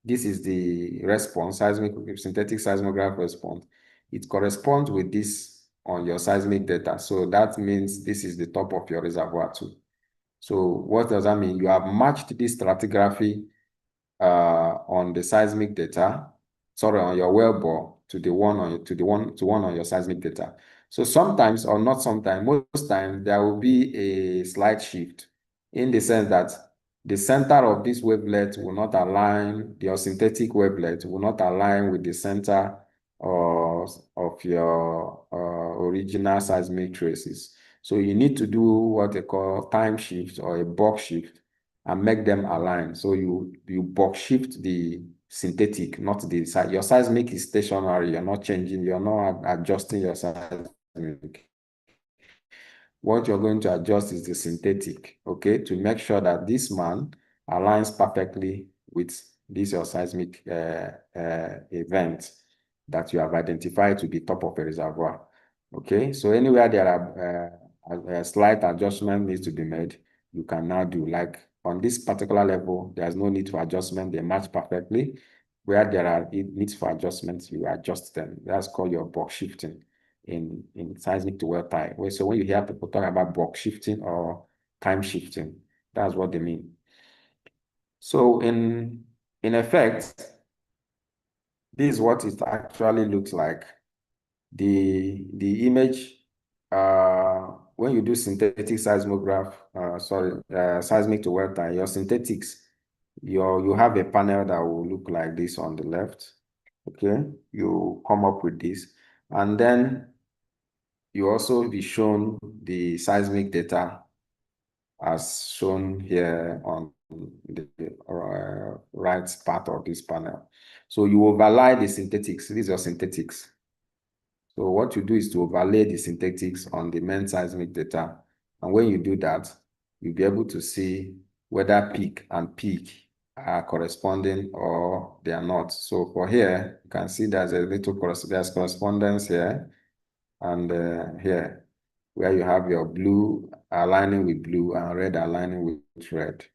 this is the response, synthetic seismograph response. It corresponds with this on your seismic data. So that means this is the top of your reservoir too. So what does that mean? You have matched this stratigraphy on the seismic data, sorry, on your well bore to the one on your seismic data. So sometimes, or not sometimes, most times there will be a slight shift in the sense that the center of this wavelet will not align, your synthetic wavelet will not align with the center of your original seismic traces. So you need to do what they call time shift or a box shift and make them align. So you box shift the synthetic, not the your seismic is stationary. You're not changing, you're not adjusting your seismic. What you're going to adjust is the synthetic, okay, to make sure that this man aligns perfectly with this your seismic event that you have identified to be top of a reservoir. Okay, so anywhere there are a slight adjustment needs to be made, you can now do. Like on this particular level, there's no need for adjustment, they match perfectly. Where there are needs for adjustments, you adjust them. That's called your box shifting in seismic to well time. So when you hear people talk about box shifting or time shifting, that's what they mean. So in effect, this is what it actually looks like. The image, when you do synthetic seismograph, seismic to well time, your synthetics, you have a panel that will look like this on the left. Okay, you come up with this, and then you also be shown the seismic data as shown here on the right part of this panel. So you overlay the synthetics. These are synthetics. So what you do is to overlay the synthetics on the main seismic data. And when you do that, you'll be able to see whether peak and peak are corresponding or they are not. So for here, you can see there's a little there's correspondence here and here, where you have your blue aligning with blue and red aligning with red.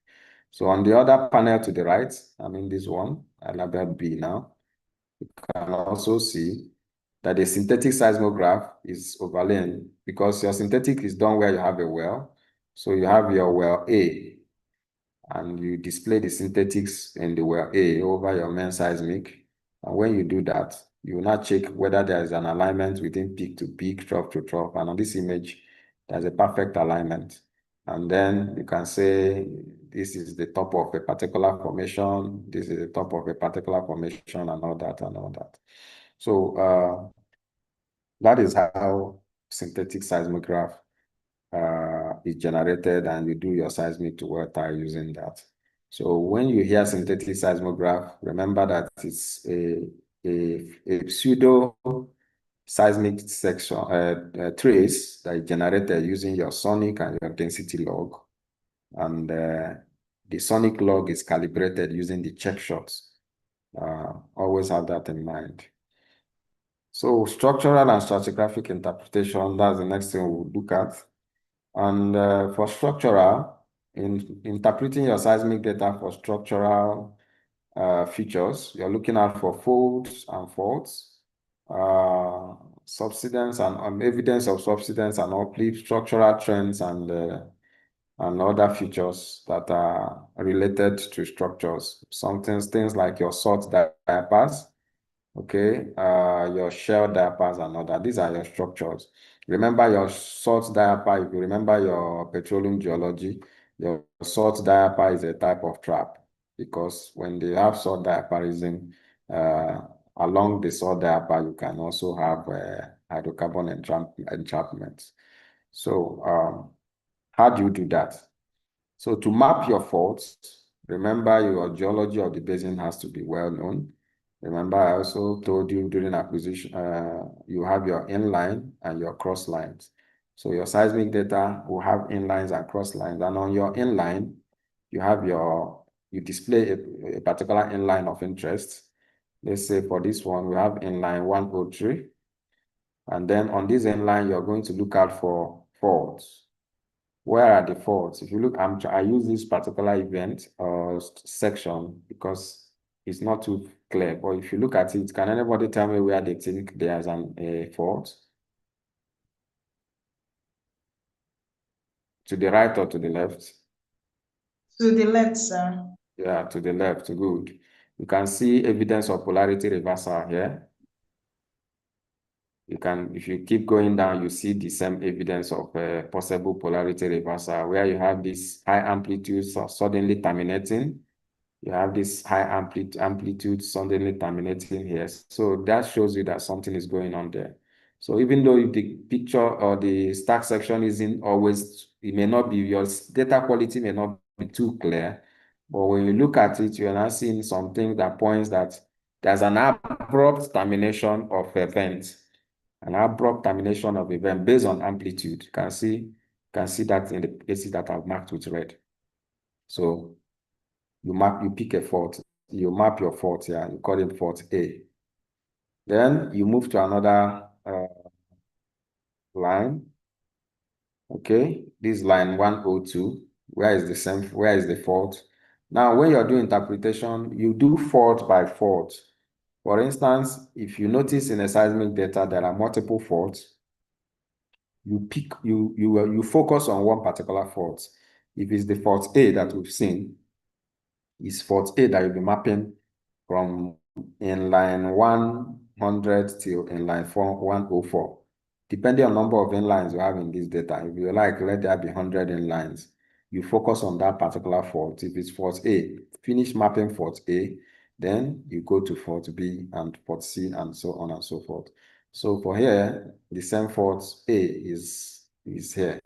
So on the other panel to the right, I mean this one, I labeled B now, you can also see that the synthetic seismograph is overlaying because your synthetic is done where you have a well. So you have your well A, and you display the synthetics in the well A over your main seismic. And when you do that, you will now check whether there is an alignment within peak to peak, trough to trough. And on this image, there's a perfect alignment. And then you can say, this is the top of a particular formation, this is the top of a particular formation, and all that, and all that. So that is how synthetic seismograph is generated, and you do your seismic to well time using that. So when you hear synthetic seismograph, remember that it's a pseudo seismic section trace that is generated using your sonic and your density log. And the sonic log is calibrated using the check shots. Always have that in mind. So structural and stratigraphic interpretation, that's the next thing we'll look at. And for structural, in interpreting your seismic data for structural features, you're looking out for folds and faults, subsidence and evidence of subsidence and uplift, structural trends and other features that are related to structures. Things like your salt diapers, okay, your shell diapers and all that. These are your structures. Remember your salt diaper, if you remember your petroleum geology, your salt diaper is a type of trap because when they have salt diaperism, along the salt diaper, you can also have hydrocarbon entrapment. So how do you do that? So to map your faults, remember your geology of the basin has to be well known. Remember, I also told you during acquisition, you have your inline and your cross lines. So your seismic data will have inlines and cross lines. And on your inline, you display a particular inline of interest. Let's say for this one, we have inline 103. And then on this inline, you're going to look out for faults. where are the faults? If you look, I use this particular event or section because it's not too clear. But if you look at it, can anybody tell me where they think there's a fault? To the right or to the left? To the left, sir. Yeah, to the left. Good. You can see evidence of polarity reversal here. You can, if you keep going down, you see the same evidence of possible polarity reversal where you have this high amplitude suddenly terminating. You have this high amplitude suddenly terminating here. So that shows you that something is going on there. So even though if the picture or the stack section isn't always, it may not be, your data quality may not be too clear, but when you look at it, you're not seeing something that points that there's an abrupt termination of event. An abrupt termination of event based on amplitude. You can see that in the places that I've marked with red. So you pick a fault, you map your fault here, you call it fault A. Then you move to another line. Okay, this line 102. Where is the fault? Now, when you're doing interpretation, you do fault by fault. For instance, if you notice in a seismic data, there are multiple faults, you focus on one particular fault. If it's the fault A that we've seen, it's fault A that you'll be mapping from in line 100 till in line 104. Depending on number of inlines you have in this data, if you like, let there be 100 inlines. You focus on that particular fault. If it's fault A, finish mapping fault A, then you go to fault B and fault C and so on and so forth. So for here, the same fault A is here.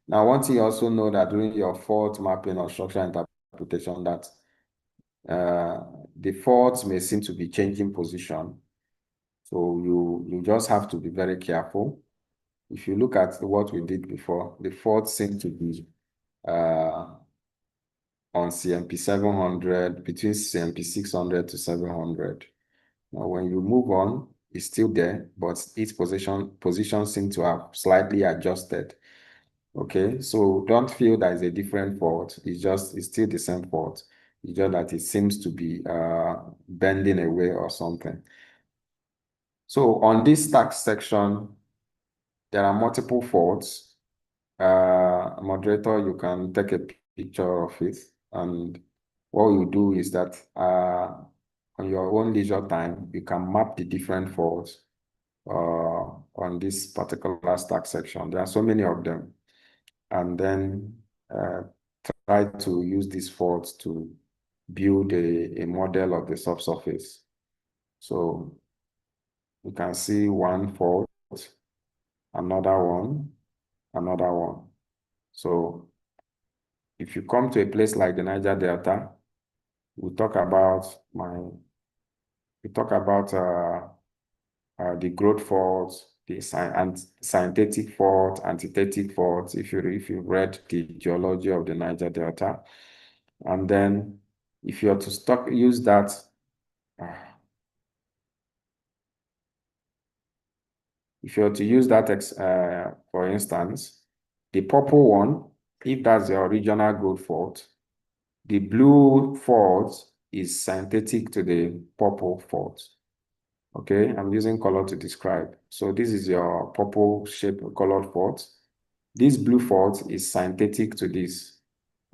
Now, one thing you also know that during your fault mapping or structural interpretation, that the faults may seem to be changing position. So you just have to be very careful. If you look at what we did before, the faults seem to be on CMP 700, between CMP 600 to 700. Now, when you move on, it's still there, but its position seems to have slightly adjusted. Okay, so don't feel that it's a different fault. It's still the same fault. It's just that it seems to be bending away or something. So on this stack section, there are multiple faults. Moderator, you can take a picture of it. And what you do is that on your own leisure time, you can map the different faults on this particular stack section. There are so many of them. And then try to use these faults to build a model of the subsurface. So you can see one fault, another one, another one. So if you come to a place like the Niger Delta, we talk about the growth faults, the synthetic fault, antithetic faults, if you read the geology of the Niger Delta. And then if you are to use that, if you are to use that, for instance, the purple one, if that's your regional growth fault, the blue fault is synthetic to the purple fault. Okay, I'm using color to describe. So this is your purple shape colored fault. This blue fault is synthetic to this.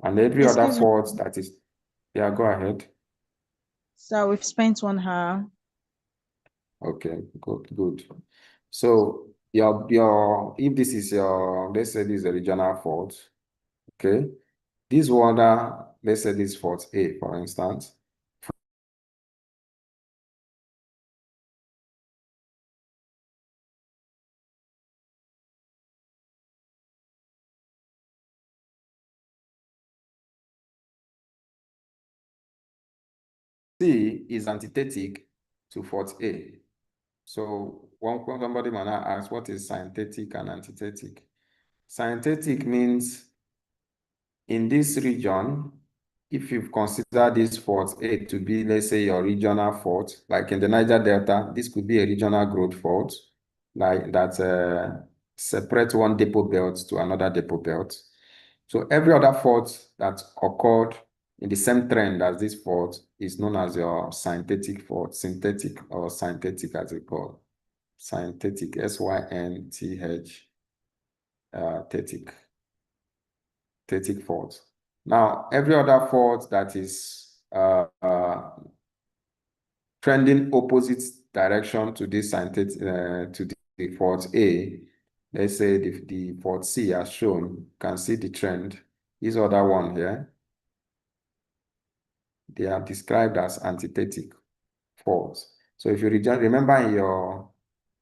And every other Excuse me. fault that is, yeah, go ahead. So we've spent 1 hour. Okay, good. So if this is let's say this is a regional fault, okay? This water, let's say this fault A, for instance. C is antithetic to fault A. So somebody might now ask, what is synthetic and antithetic? Synthetic means in this region, if you consider this fault A to be, let's say, your regional fault, like in the Niger Delta, this could be a regional growth fault, like that separate one depot belt to another depot belt. So every other fault that occurred in the same trend as this fault is known as your synthetic fault, synthetic or synthetic as it called. Synthetic, S-Y-N-T-H, thetic fault. Now, every other fault that is trending opposite direction to this synthetic, to the fault A, let's say the fault C as shown, you can see the trend. This other one here, they are described as antithetic faults. So if you remember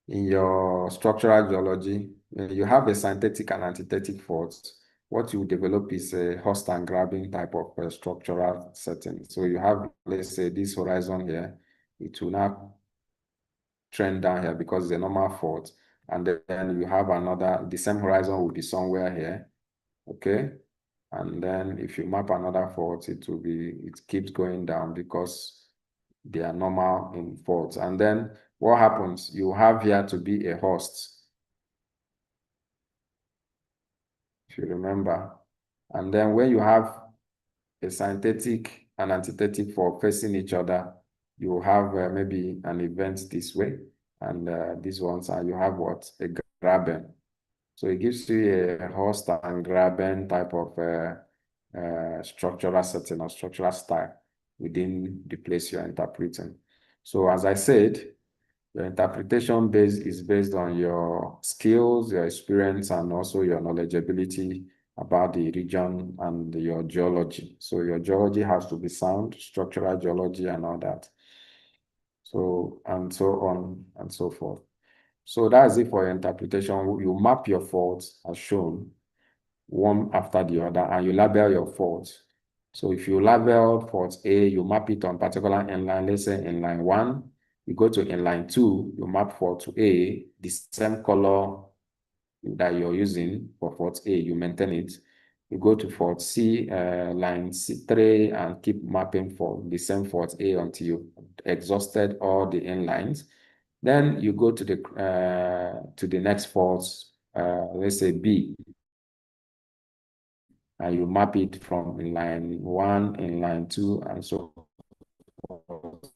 in your structural geology, you have a synthetic and antithetic faults. What you develop is a host and grabbing type of structural setting. So you have, let's say, this horizon here, it will now trend down here because it's a normal fault. And then you have another, the same horizon will be somewhere here, okay? And then if you map another fault, it keeps going down because they are normal in faults. And then what happens? You have here to be a host, if you remember. And then when you have a synthetic and antithetic fault facing each other, you have maybe an event this way, and these ones are, you have what? A graben. So it gives you a host and graben type of structural setting or structural style within the place you're interpreting. So as I said, your interpretation is based on your skills, your experience, and also your knowledgeability about the region and your geology. So your geology has to be sound, structural geology and all that. So, and so on and so forth. So that's it for your interpretation. You map your faults as shown, one after the other, and you label your faults. So if you label fault A, you map it on particular inline, let's say inline 1. You go to inline 2, you map fault to A, the same color that you're using for fault A, you maintain it. You go to fault C, line C3, and keep mapping for the same fault A until you exhausted all the inlines. Then you go to the next fault, let's say B, and you map it from line 1, in line 2, and so forth,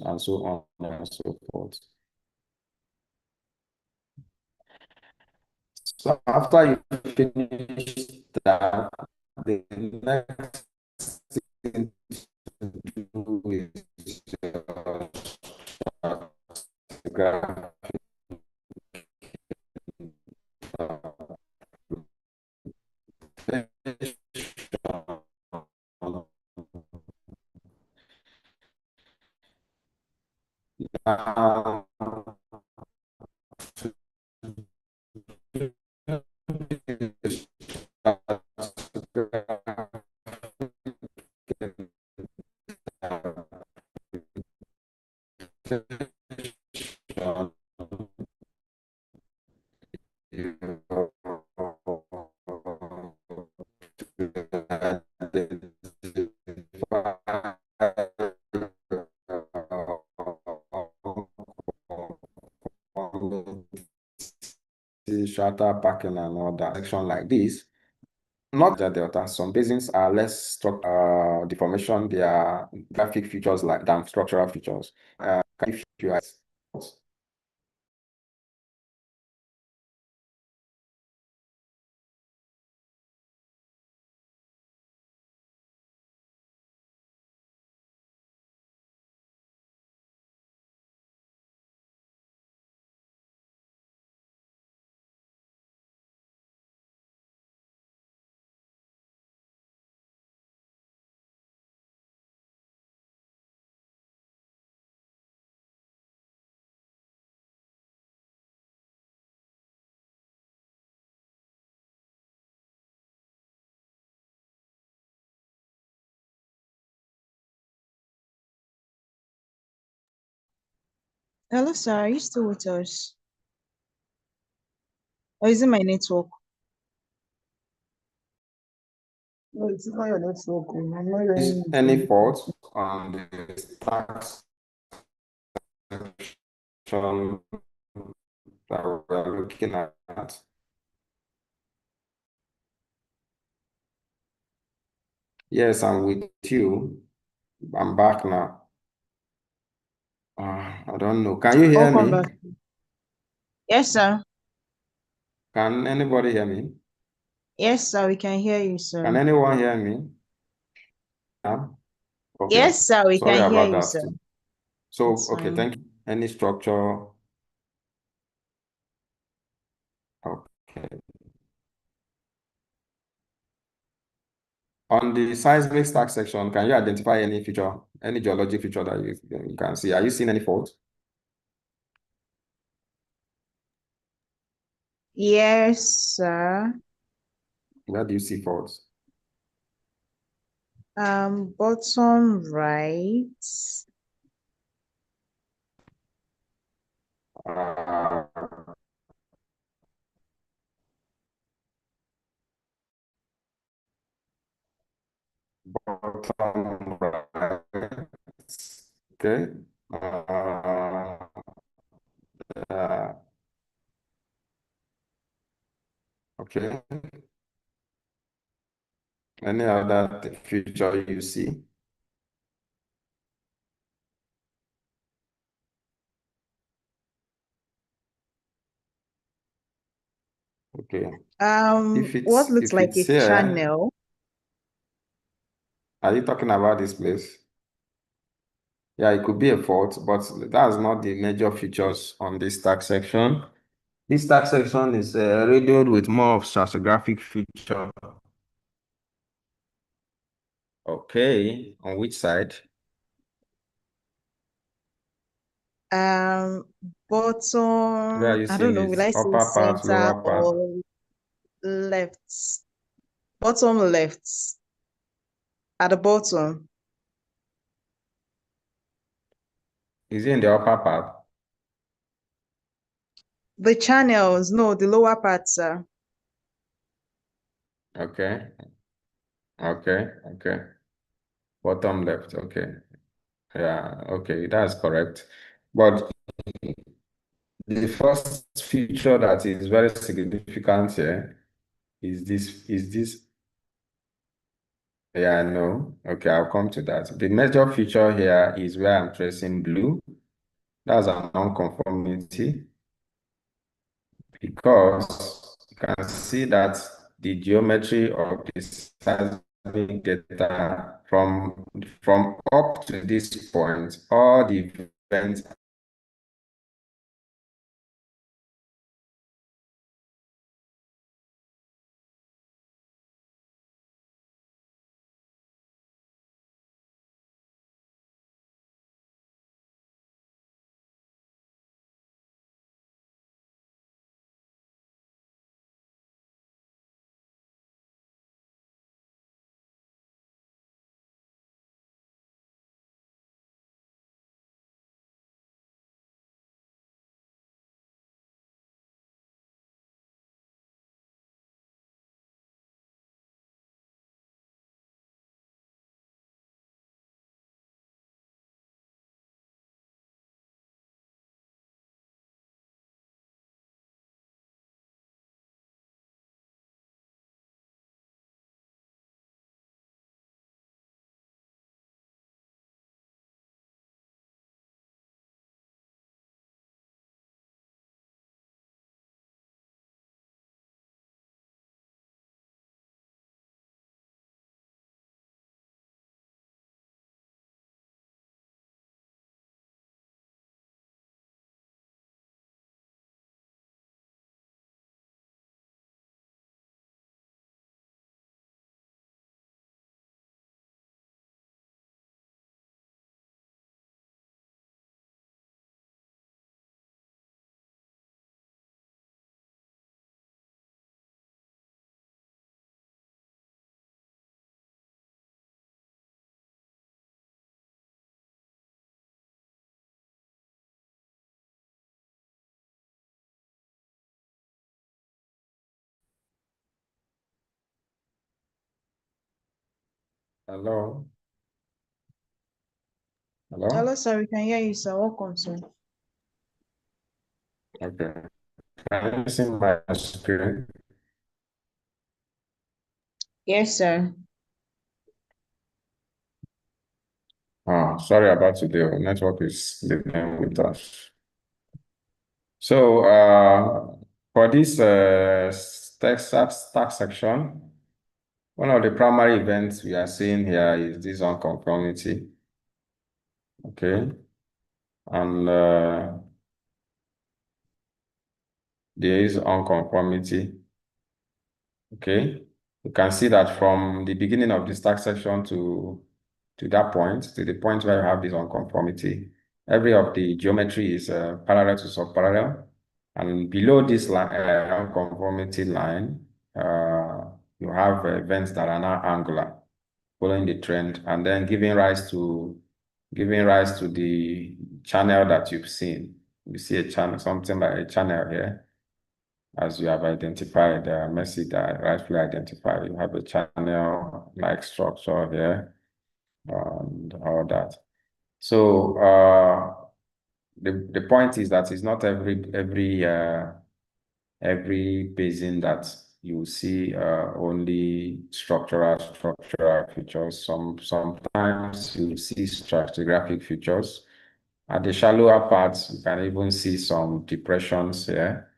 and so on and so forth. So after you finish that, the next thing to do is graph now, shelter packing and all that section like this. Not the delta. Some basins are less deformation. They are graphic features than structural features. If you are Hello, sir. Are you still with us? Or is it my network? No, it's not your network. I'm not hearing any faults on the stacks section that we're looking at. Yes, I'm with you. I'm back now. I don't know. Can you hear Welcome me? back. Yes, sir. Can anybody hear me? Yes, sir. We can hear you, Can sir. anyone hear me? Yeah. Okay. Yes, sir. We Sorry can hear about you, that sir. too. So, It's okay, fine. thank you. Any structure? Okay. On the seismic stack section, can you identify any feature, any geologic feature that you can see? Are you seeing any faults? Yes, sir. Where do you see faults? Bottom right. Uh, bottom right. Okay. Uh, okay. Any other feature you see? Okay. What looks If like it's a here, channel. are you talking about this place? Yeah, it could be a fault, but that's not the major features on this stack section. This stack section is riddled with more of stratigraphic feature. Okay, on which side? Where are Bottom, you I don't seeing know, will it? I say Upper part, center lower part? or left? Bottom left. At the bottom. Is it in the upper part? The channels, no, the lower part, sir. Okay, okay. Bottom left, okay. Yeah, okay, that's correct. But the first feature that is very significant here is this. Yeah, no. Okay, I'll come to that. The major feature here is where I'm tracing blue. That's a non-conformity because you can see that the geometry of the seismic data from up to this point, all the events. Hello? Hello, Hello? sir, we can hear you, sir. Welcome, sir. Okay. Can you see my screen? Yes, sir. Sorry about today. Network is living with us. So for this tax section, one of the primary events we are seeing here is this unconformity. Okay. And there is unconformity. Okay. You can see that from the beginning of this tax section to that point, to the point where you have this unconformity, every of the geometry is parallel to subparallel. And below this line, unconformity line, you have events that are now angular, following the trend, and then giving rise to the channel that you've seen. You see a channel, something like a channel here, as you have identified, Messi that rightfully identified. You have a channel-like structure here and all that. So the point is that it's not every basin that you see only structural features. Sometimes you see stratigraphic features. At the shallower parts, you can even see some depressions here.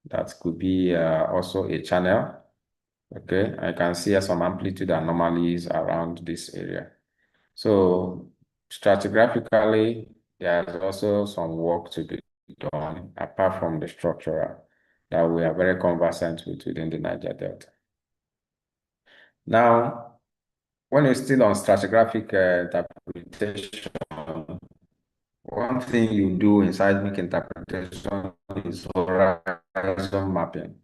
That could be also a channel. Okay, I can see some amplitude anomalies around this area. So stratigraphically, there's also some work to be done apart from the structural that we are very conversant with within the Niger Delta. Now, when you're still on stratigraphic interpretation, one thing you do in seismic interpretation is horizon mapping.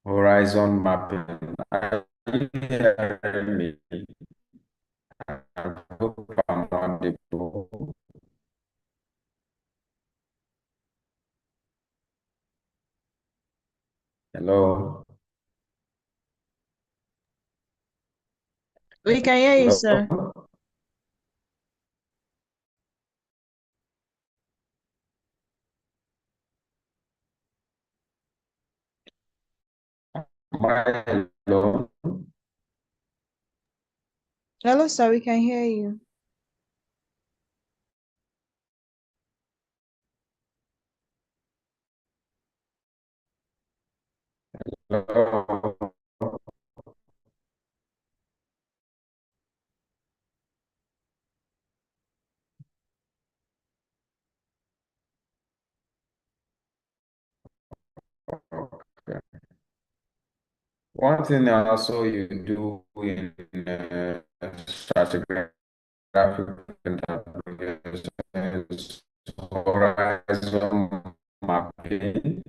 Horizon mapping. Are you hearing me? I hope I'm audible. Hello. We can hear you, sir. Hello. Am I alone? Hello, sir. We can hear you. Hello. Okay. One thing also you do in stratigraphic interpretation is horizon mapping.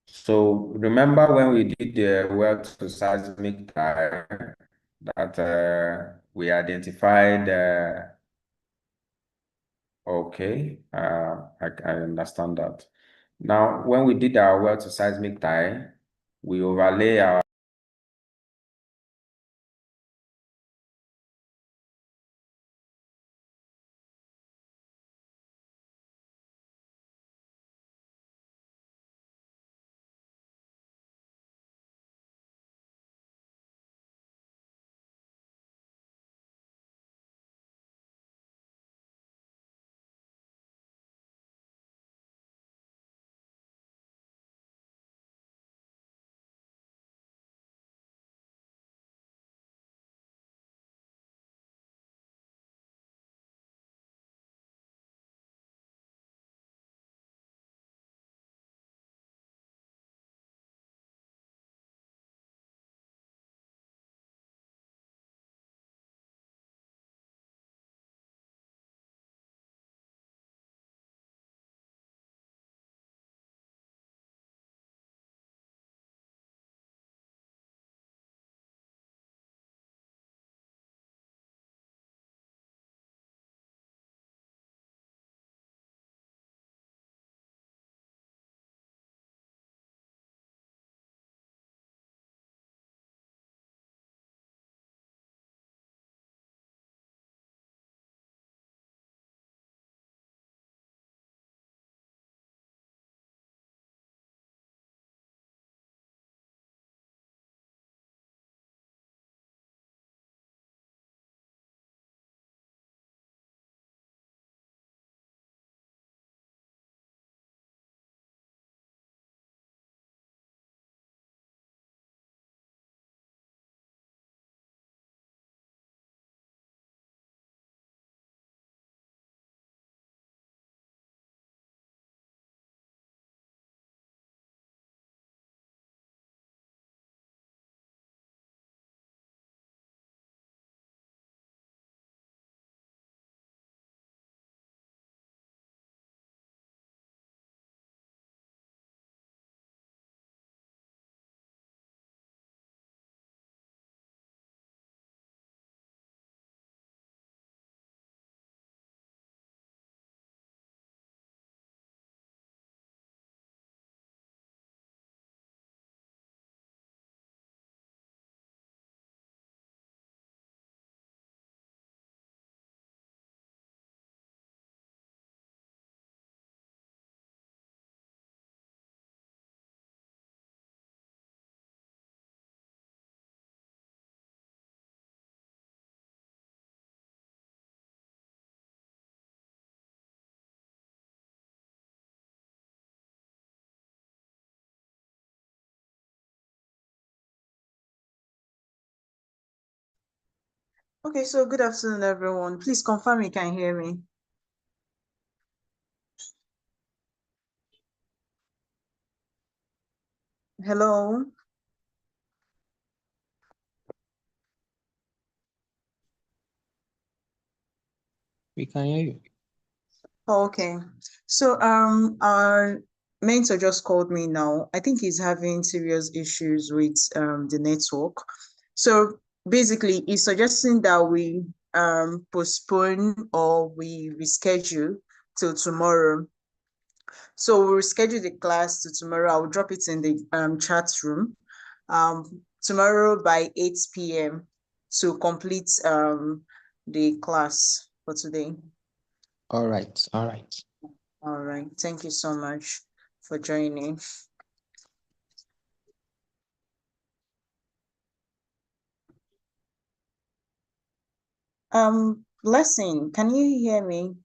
So remember when we did the well to seismic tie that we identified okay, I understand that. Now, when we did our well to seismic tie, we overlay our Okay, so good afternoon, everyone. Please confirm you can hear me. Hello. We can hear you. Okay. So our mentor just called me now. I think he's having serious issues with the network. So basically he's suggesting that we postpone or we reschedule till tomorrow. So we'll reschedule the class to tomorrow. I'll drop it in the chat room. Tomorrow by 8 p.m. to complete the class for today. All right, all right. All right. Thank you so much for joining. Blessing, can you hear me?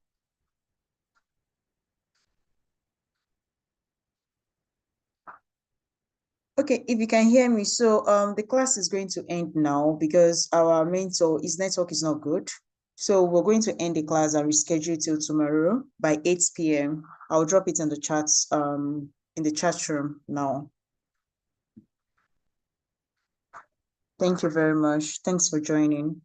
Okay, if you can hear me, so the class is going to end now because our mentor, his network is not good. So we're going to end the class and reschedule till tomorrow by 8 p.m. I'll drop it in the chats in the chat room now. Thank you very much. Thanks for joining.